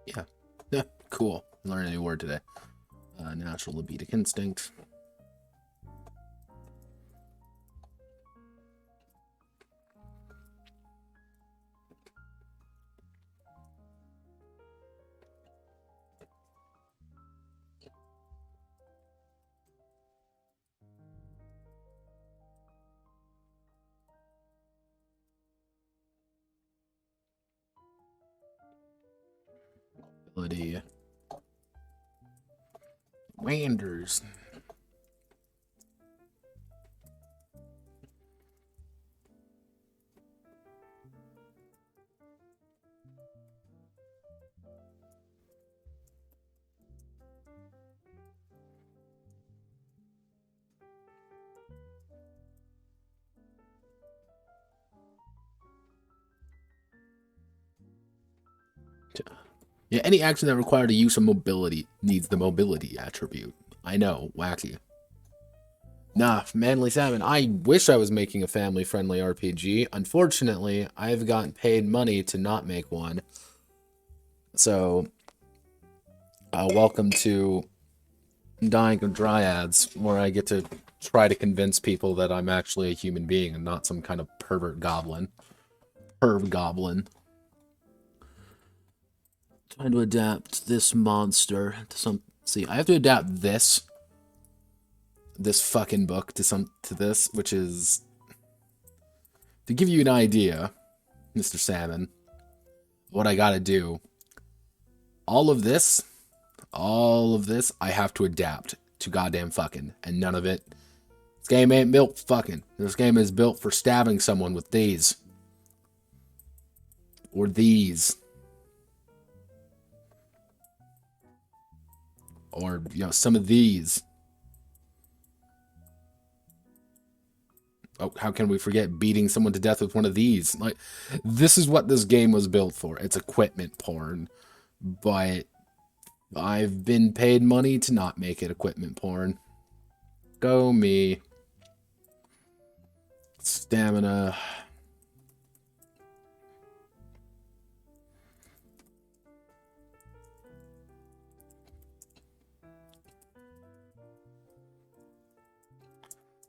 Yeah. Yeah, cool. Learned a new word today. Natural libidic instinct. Ability. Wanders. Yeah, any action that required the use of mobility needs the mobility attribute. I know, wacky. Nah, Manly Salmon, I wish I was making a family-friendly RPG. Unfortunately, I've gotten paid money to not make one. So, welcome to Dying of Dryads, where I get to try to convince people that I'm actually a human being and not some kind of pervert goblin. Perv goblin. Trying to adapt this monster to some... See, I have to adapt this fucking book to this, which is... To give you an idea, Mr. Salmon, what I gotta do, all of this, I have to adapt to goddamn fucking, and none of it. This game ain't built for fucking. This game is built for stabbing someone with these. Or these. Or, you know, some of these. Oh, how can we forget beating someone to death with one of these? Like, this is what this game was built for. It's equipment porn. But I've been paid money to not make it equipment porn. Go me. Stamina.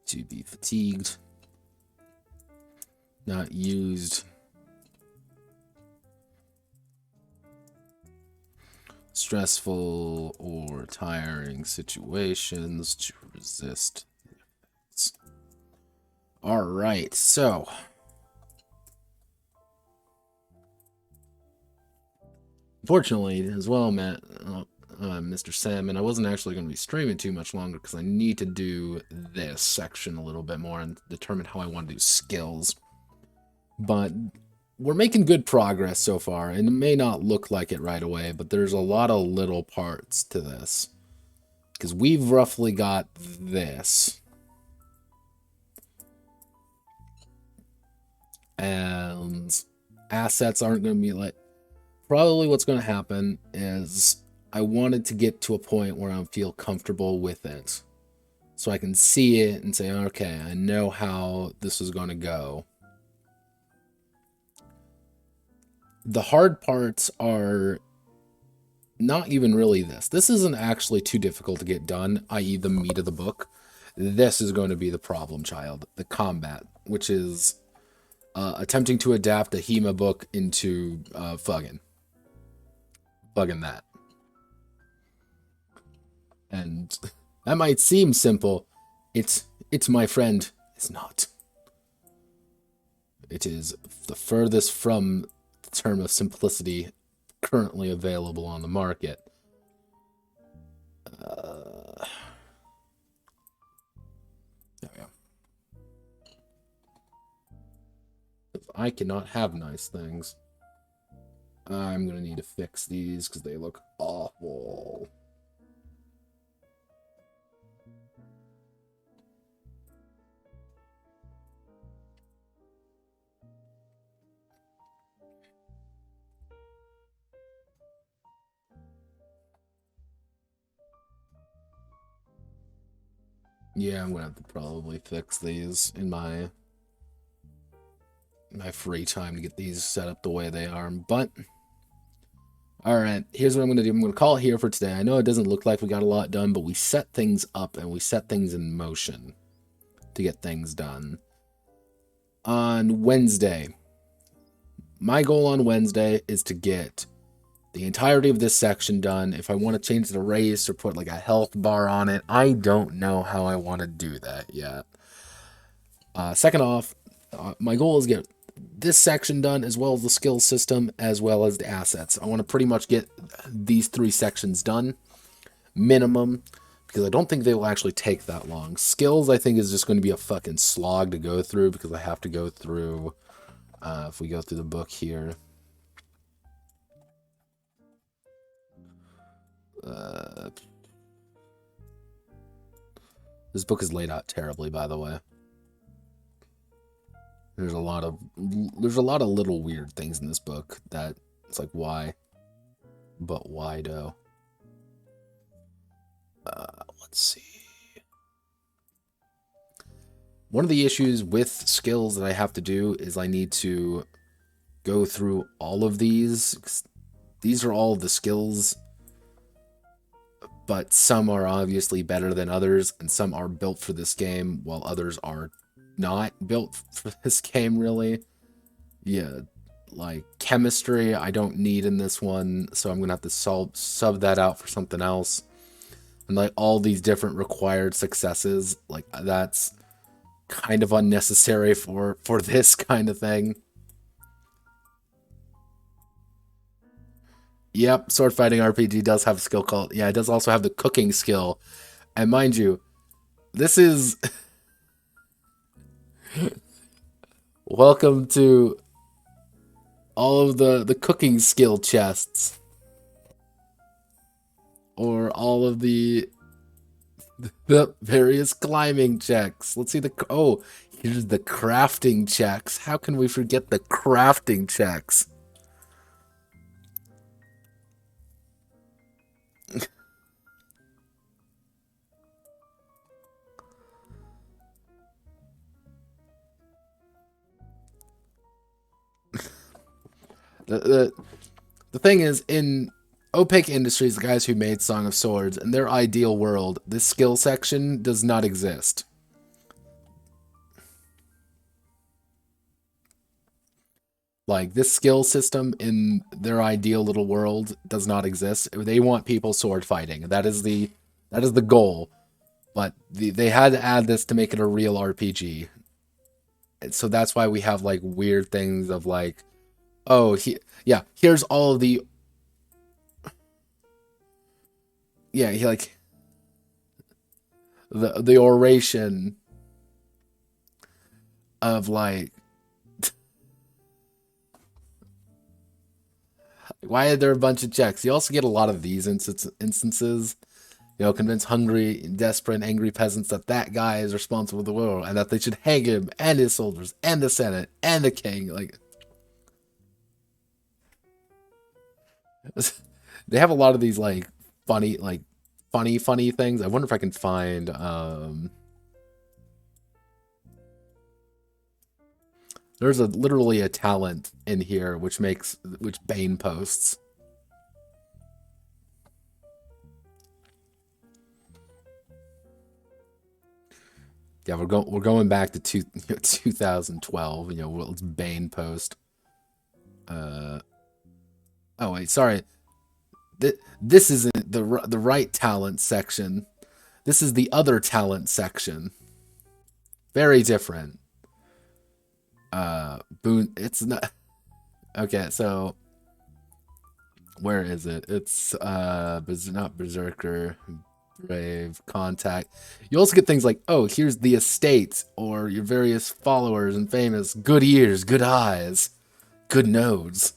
To be fatigued. Not used. Stressful or tiring situations to resist. Alright, so. Unfortunately, as well, Mr. Salmon, I wasn't actually going to be streaming too much longer because I need to do this section a little bit more and determine how I want to do skills. But we're making good progress so far, and it may not look like it right away, but there's a lot of little parts to this. Because we've roughly got this. And assets aren't going to be like... Probably what's going to happen is I wanted to get to a point where I feel comfortable with it. So I can see it and say, okay, I know how this is going to go. The hard parts are not even really this. This isn't actually too difficult to get done, i.e. the meat of the book. This is going to be the problem child, the combat, which is attempting to adapt a HEMA book into Fuggin' that. And that might seem simple. It's my friend. It's not. It is the furthest from the term of simplicity currently available on the market. There we go. I cannot have nice things. I'm going to need to fix these because they look awful. Yeah, I'm going to have to probably fix these in my free time to get these set up the way they are, but... Alright, here's what I'm going to do. I'm going to call it here for today. I know it doesn't look like we got a lot done, but we set things up and we set things in motion to get things done. On Wednesday, my goal on Wednesday is to get the entirety of this section done. If I want to change the race or put like a health bar on it, I don't know how I want to do that yet. Second off, my goal is to get this section done, as well as the skill system, as well as the assets. I want to pretty much get these 3 sections done, minimum, because I don't think they will actually take that long. Skills, I think, is just going to be a fucking slog to go through, because I have to go through, if we go through the book here. This book is laid out terribly, by the way. There's a lot of little weird things in this book that it's like, why? But why though? Let's see. One of the issues with skills that I have to do is I need to go through all of these. These are all the skills but some are obviously better than others, and some are built for this game, while others are not built for this game, really. Yeah, like chemistry, I don't need in this one, so I'm gonna have to sub that out for something else. And like all these different required successes, like that's kind of unnecessary for this kind of thing. Yep, sword fighting RPG does have a skill called, yeah, it does also have the cooking skill. And mind you, this is welcome to all of the cooking skill chests, or all of the various climbing checks. Let's see oh, here's the crafting checks. How can we forget the crafting checks? The, the thing is, in Opaque Industries, the guys who made Song of Swords, in their ideal world, this skill section does not exist. Like, this skill system in their ideal little world does not exist. They want people sword fighting. That is the goal. But they had to add this to make it a real RPG. So that's why we have like weird things of like, oh, yeah, here's all of the, yeah, like the oration of like, why are there a bunch of checks? You also get a lot of these instances. You know, convince hungry, desperate, angry peasants that that guy is responsible for the world, and that they should hang him and his soldiers and the senate and the king. Like, they have a lot of these like funny, like funny things. I wonder if I can find there's literally a talent in here which Bane posts. Yeah, we're going back to 2012. You know, it's Bane post. Oh wait, sorry. This isn't the right talent section. This is the other talent section. Very different. Boon. It's not. Okay, so where is it? It's not Berserker, Brave, Contact. You also get things like, oh, here's the estate, or your various followers and famous, good ears, good eyes, good nose.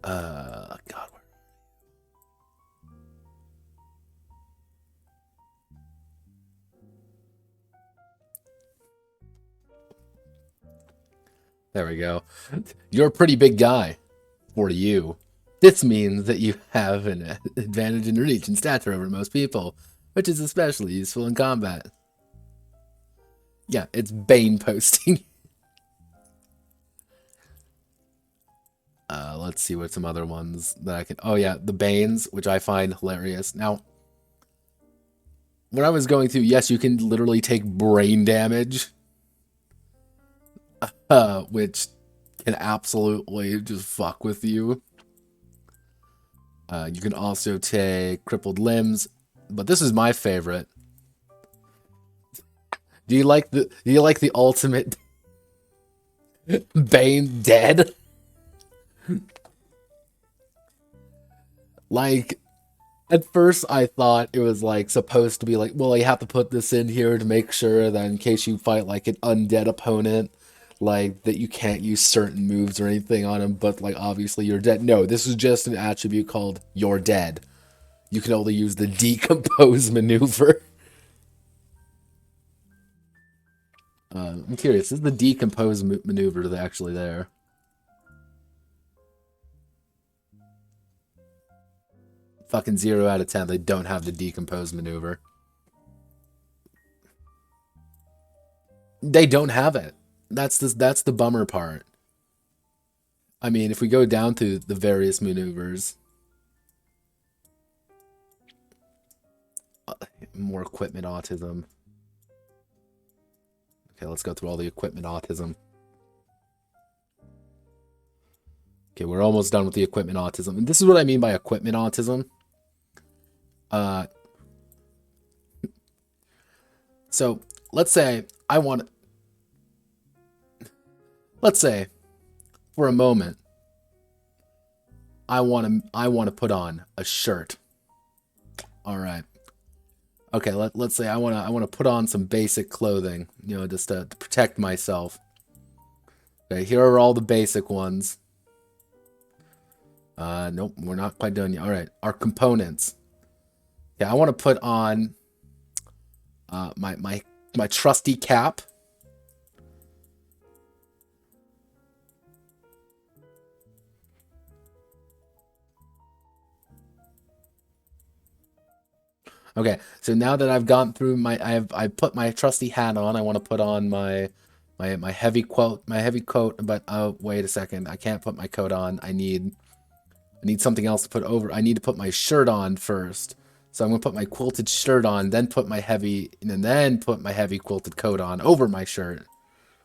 God. There we go. You're a pretty big guy. For you. This means that you have an advantage in reach and stature over most people, which is especially useful in combat. Yeah, it's Bane posting. Let's see what some other ones that I can. Oh yeah, the Banes, which I find hilarious. Now, when I was going through, yes, you can literally take brain damage, which can absolutely just fuck with you. You can also take crippled limbs, but this is my favorite. Do you like the ultimate Bane dead? Like, at first I thought it was like supposed to be like, well, you have to put this in here to make sure that in case you fight like an undead opponent, like that you can't use certain moves or anything on him, but like obviously you're dead. No, this is just an attribute called you're dead. You can only use the decompose maneuver. I'm curious, is the decompose maneuver actually there? Fucking 0 out of 10, they don't have the decompose maneuver. They don't have it. That's the bummer part. I mean, if we go down to the various maneuvers, more equipment autism. Okay, let's go through all the equipment autism. Okay, we're almost done with the equipment autism. And this is what I mean by equipment autism. So let's say I want... Let's say, for a moment, I want to put on a shirt. All right. Okay, let's say I want to put on some basic clothing, you know, just to protect myself. Okay, here are all the basic ones. Nope, we're not quite done yet. All right, our components. Yeah, I want to put on my trusty cap. Okay, so now that I've gone through I put my trusty hat on. I want to put on my heavy coat, but oh, wait a second. I can't put my coat on. I need something else to put over. I need to put my shirt on first. So I'm going to put my quilted shirt on, then put my heavy quilted coat on over my shirt.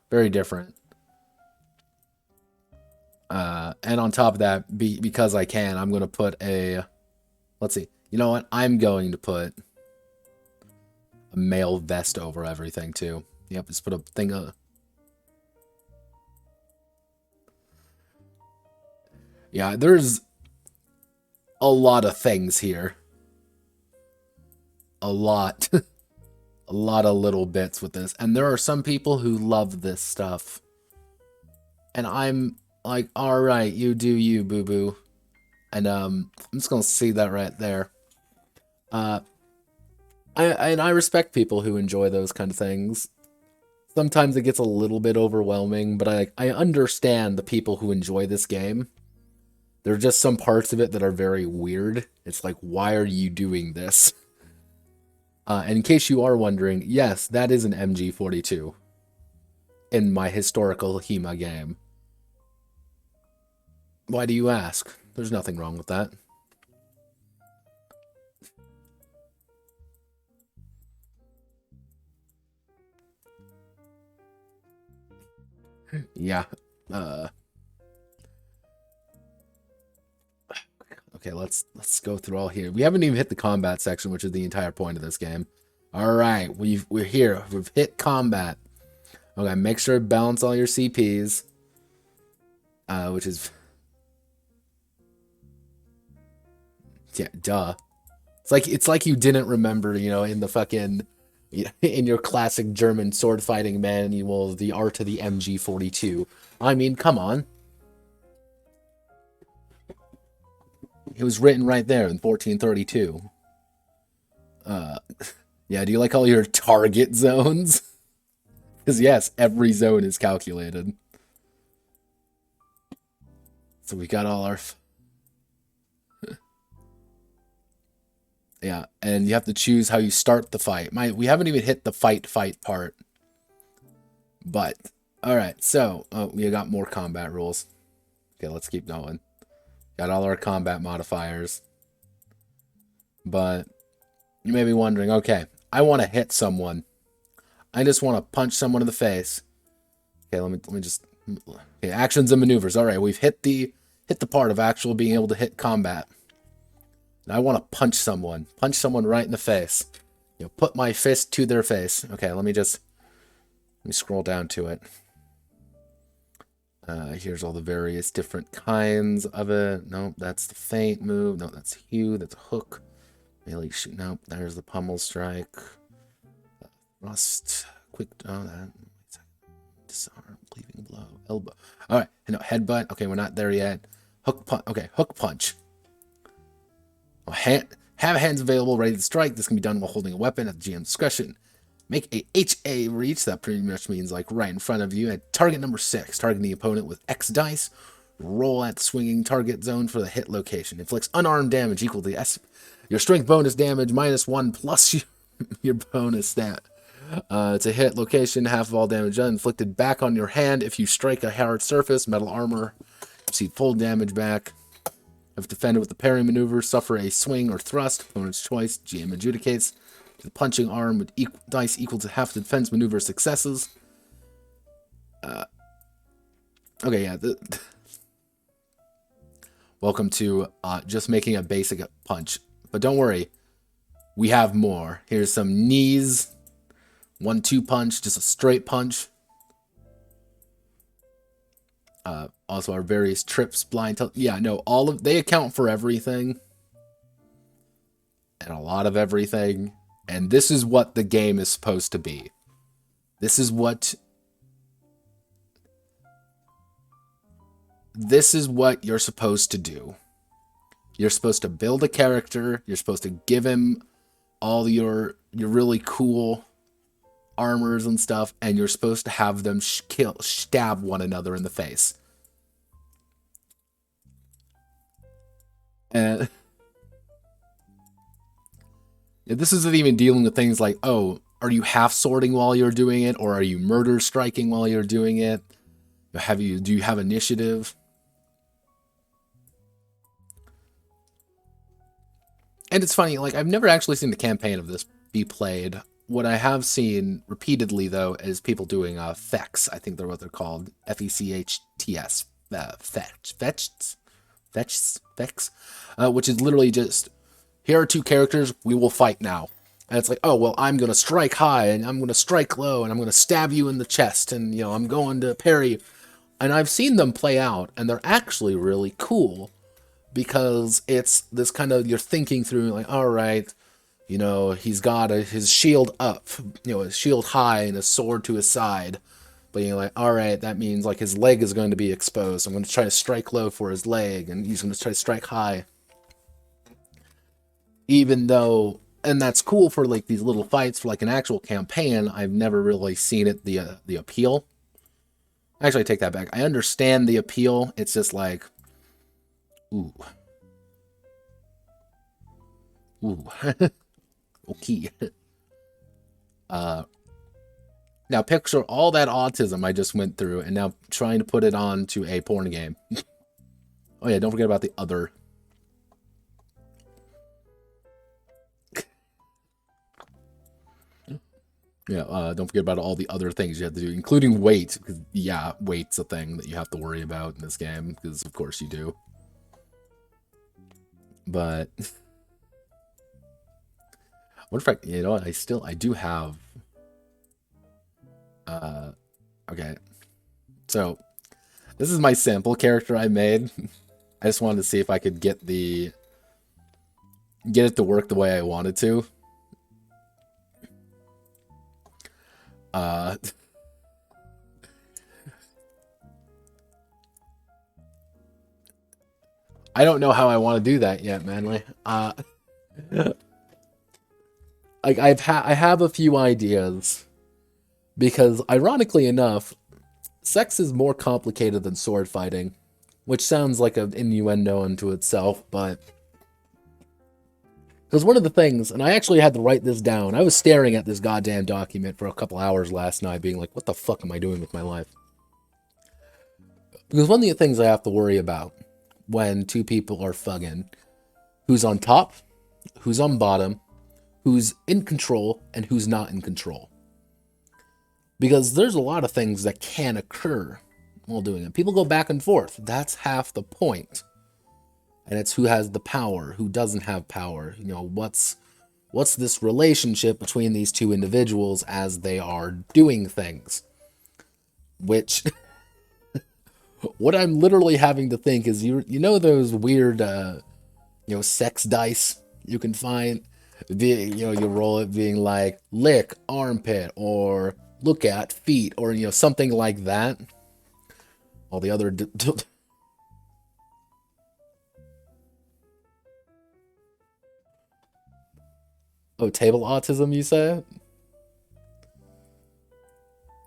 Very different. And on top of that, because I can, I'm going to put a, let's see. You know what? I'm going to put a male vest over everything, too. Yep, just put a thing up. Yeah, there's a lot of things here. A lot. A lot of little bits with this. And there are some people who love this stuff. And I'm like, alright, you do you, boo-boo. And I'm just gonna see that right there. I respect people who enjoy those kind of things. Sometimes it gets a little bit overwhelming, but I understand the people who enjoy this game. There are just some parts of it that are very weird. It's like, why are you doing this? And in case you are wondering, yes, that is an MG42 in my historical HEMA game. Why do you ask? There's nothing wrong with that. Yeah. Okay, let's go through all here. We haven't even hit the combat section, which is the entire point of this game. All right, we're here. We've hit combat. Okay, make sure to balance all your CPs, which is, yeah, duh. It's like you didn't remember, you know, in the fucking, in your classic German sword fighting manual, the art of the MG42. I mean, come on. It was written right there in 1432. Yeah, do you like all your target zones? Because yes, every zone is calculated. So we got all our... Yeah, and you have to choose how you start the fight. We haven't even hit the fight part. But, alright, so, we got more combat rules. Okay, let's keep going. Got all our combat modifiers. But, you may be wondering, okay, I want to hit someone. I just want to punch someone in the face. Okay, let me just... Okay, actions and maneuvers. Alright, we've hit the part of actual being able to hit combat. And I want to punch someone right in the face. You know, put my fist to their face. Okay, let me scroll down to it. Here's all the various different kinds of it. Nope, that's the feint move. No, that's hew. That's a hook. Melee shoot. Nope, there's the pummel strike. Thrust. Quick. Oh, that. Disarm. Cleaving blow. Elbow. All right. No, headbutt. Okay, we're not there yet. Hook punch. Okay, hook punch. Have hands available, ready to strike. This can be done while holding a weapon at the GM's discretion. Make a HA reach. That pretty much means like right in front of you. At target number 6, targeting the opponent with X dice. Roll at the swinging target zone for the hit location. Inflicts unarmed damage equal to your strength bonus damage -1 plus your bonus stat. To hit location, half of all damage inflicted back on your hand. If you strike a hard surface, metal armor, receive full damage back. If defended with the parry maneuver, suffer a swing or thrust. Opponent's choice. GM adjudicates. The punching arm with dice equal to half the defense maneuver successes. Okay, yeah. Welcome to just making a basic punch. But don't worry, we have more. Here's some knees. 1-2 punch, just a straight punch. Also our various trips, yeah, no, they account for everything. And a lot of everything. And this is what the game is supposed to be. This is what you're supposed to do. You're supposed to build a character. You're supposed to give him all your really cool armors and stuff, and you're supposed to have them stab one another in the face. And this isn't even dealing with things like, oh, are you half sorting while you're doing it, or are you murder striking while you're doing it? Do you have initiative? And it's funny, like, I've never actually seen the campaign of this be played. What I have seen repeatedly, though, is people doing fechts. I think they're what they're called. Fechts. Fechts. Which is literally just, here are two characters, we will fight now. And it's like, oh, well, I'm going to strike high, and I'm going to strike low, and I'm going to stab you in the chest, and, you know, I'm going to parry. And I've seen them play out, and they're actually really cool. Because it's this kind of, you're thinking through, like, all right, you know, he's got his shield up, you know, his shield high and his sword to his side. But you're like, all right, that means, like, his leg is going to be exposed. I'm going to try to strike low for his leg, and he's going to try to strike high. Even though, and that's cool for, like, these little fights for, like, an actual campaign. I've never really seen it, the appeal. Actually, I take that back. I understand the appeal. It's just like, ooh. Okay. Now picture all that autism I just went through, and now trying to put it onto a porn game. Oh yeah, don't forget about the other. Yeah, don't forget about all the other things you have to do, including weight. Because, yeah, weight's a thing that you have to worry about in this game, because of course you do. But what if I, you know what, I do have, okay. So, this is my sample character I made. I just wanted to see if I could get it to work the way I wanted to. I don't know how I want to do that yet, Manly. Like I have a few ideas, because ironically enough, sex is more complicated than sword fighting, which sounds like an innuendo unto itself, but because one of the things, and I actually had to write this down, I was staring at this goddamn document for a couple hours last night, being like, what the fuck am I doing with my life? Because one of the things I have to worry about when two people are fucking, who's on top, who's on bottom, who's in control, and who's not in control. Because there's a lot of things that can occur while doing it. People go back and forth. That's half the point. And it's who has the power, who doesn't have power. You know, what's this relationship between these two individuals as they are doing things? Which, what I'm literally having to think is, you know those weird, you know, sex dice you can find? You know, you roll it being like, lick, armpit, or look at, feet, or, you know, something like that. All the other... Oh, table autism, you say?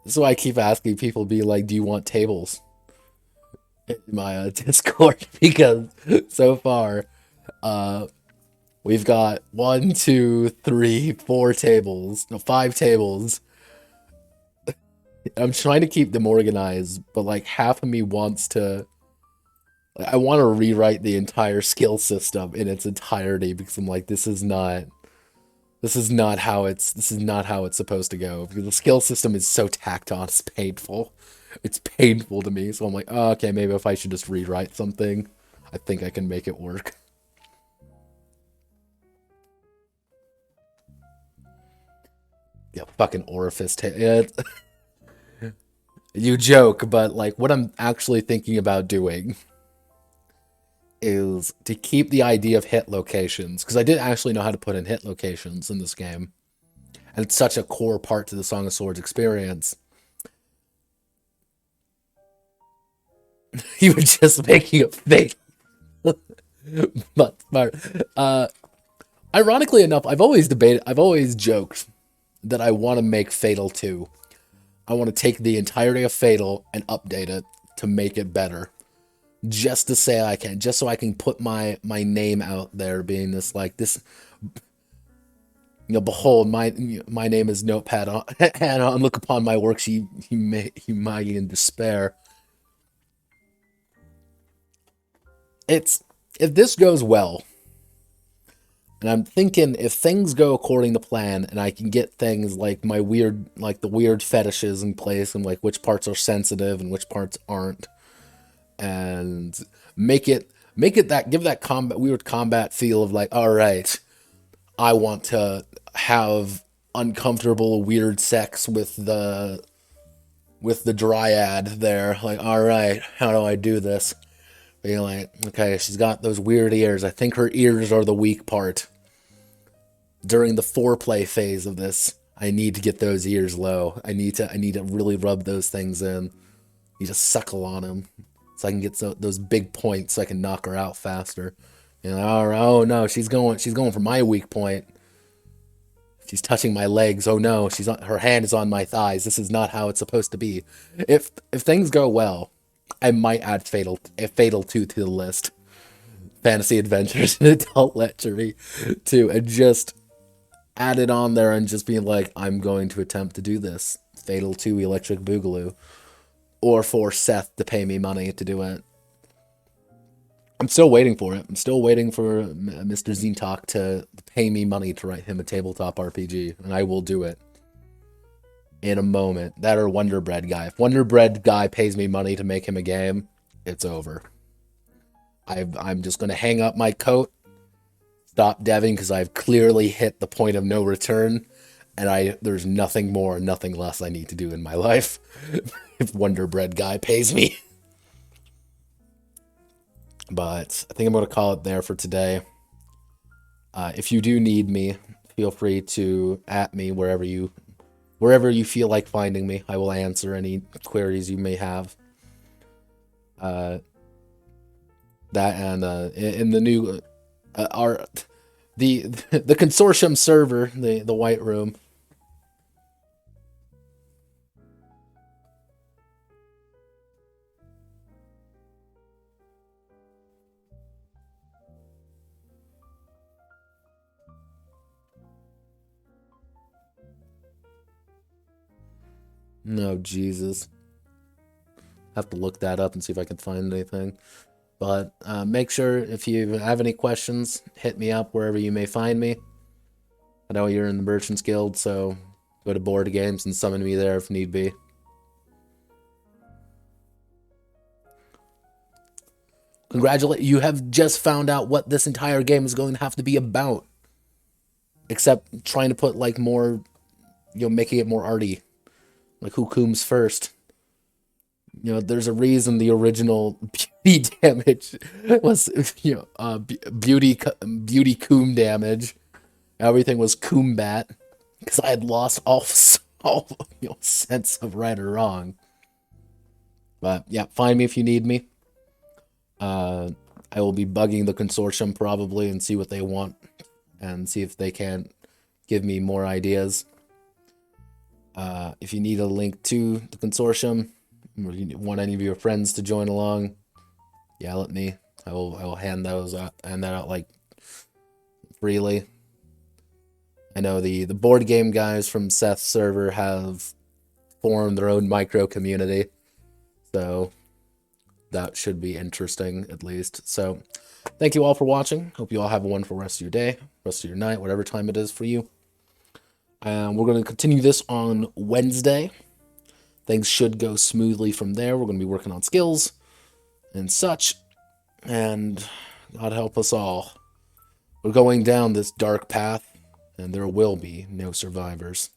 So I keep asking people, be like, do you want tables? In my Discord, because so far, we've got 1, 2, 3, 4 tables. No, 5 tables. I'm trying to keep them organized, but like half of me wants to... I want to rewrite the entire skill system in its entirety, because I'm like, this is not This is not how it's supposed to go. The skill system is so tacked on, it's painful. It's painful to me, so I'm like, oh, okay, maybe if I should just rewrite something, I think I can make it work. Yeah, fucking orifice. Yeah, you joke, but like what I'm actually thinking about doing is to keep the idea of hit locations, because I didn't actually know how to put in hit locations in this game, and it's such a core part to the Song of Swords experience. You were just making a fake, but smart. Ironically enough, I've always joked that I want to make Fatal 2. I want to take the entirety of Fatal and update it to make it better. Just to say I can, just so I can put my name out there, being this, like, this, behold, my name is Notepad, and look upon my works, ye mighty in despair. If this goes well, and I'm thinking if things go according to plan, and I can get things like the weird fetishes in place, and like which parts are sensitive and which parts aren't, and give that weird combat feel of like, all right, I want to have uncomfortable weird sex with the Dryad there. Like, all right, how do I do this? Being like, okay, she's got those weird ears. I think her ears are the weak part. During the foreplay phase of this, I need to get those ears low. I need to really rub those things in. You just suckle on them, so I can get those big points, so I can knock her out faster. Oh no, she's going for my weak point. She's touching my legs. Oh no, her hand is on my thighs. This is not how it's supposed to be. If things go well, I might add Fatal 2 to the list. Fantasy Adventures and Adult Lechery 2, and just add it on there and just be like, I'm going to attempt to do this. Fatal 2 Electric Boogaloo. Or for Seth to pay me money to do it. I'm still waiting for it. I'm still waiting for Mr. Zintok to pay me money to write him a tabletop RPG, and I will do it in a moment. That or Wonder Bread Guy. If Wonder Bread Guy pays me money to make him a game, it's over. I'm just going to hang up my coat, stop deving, because I've clearly hit the point of no return, and there's nothing more, nothing less I need to do in my life if Wonder Bread Guy pays me. But I think I'm going to call it there for today. If you do need me, feel free to @ me wherever you feel like finding me. I will answer any queries you may have. That and in the new the consortium server, the White Room. No, Jesus. Have to look that up and see if I can find anything. But make sure, if you have any questions, hit me up wherever you may find me. I know you're in the Merchants Guild, so go to Board Games and summon me there if need be. You have just found out what this entire game is going to have to be about. Except trying to put, like, more, making it more arty. Like, who cooms first? There's a reason the original beauty damage was, beauty coom damage. Everything was coombat, because I had lost all sense of right or wrong. But yeah, find me if you need me. I will be bugging the consortium probably and see what they want, and see if they can give me more ideas. If you need a link to the consortium, or you want any of your friends to join along, yell at me. I will hand that out like freely. I know the board game guys from Seth's server have formed their own micro community, so that should be interesting at least. So thank you all for watching. Hope you all have a wonderful rest of your day, rest of your night, whatever time it is for you. We're going to continue this on Wednesday. Things should go smoothly from there. We're going to be working on skills and such. And God help us all. We're going down this dark path, and there will be no survivors.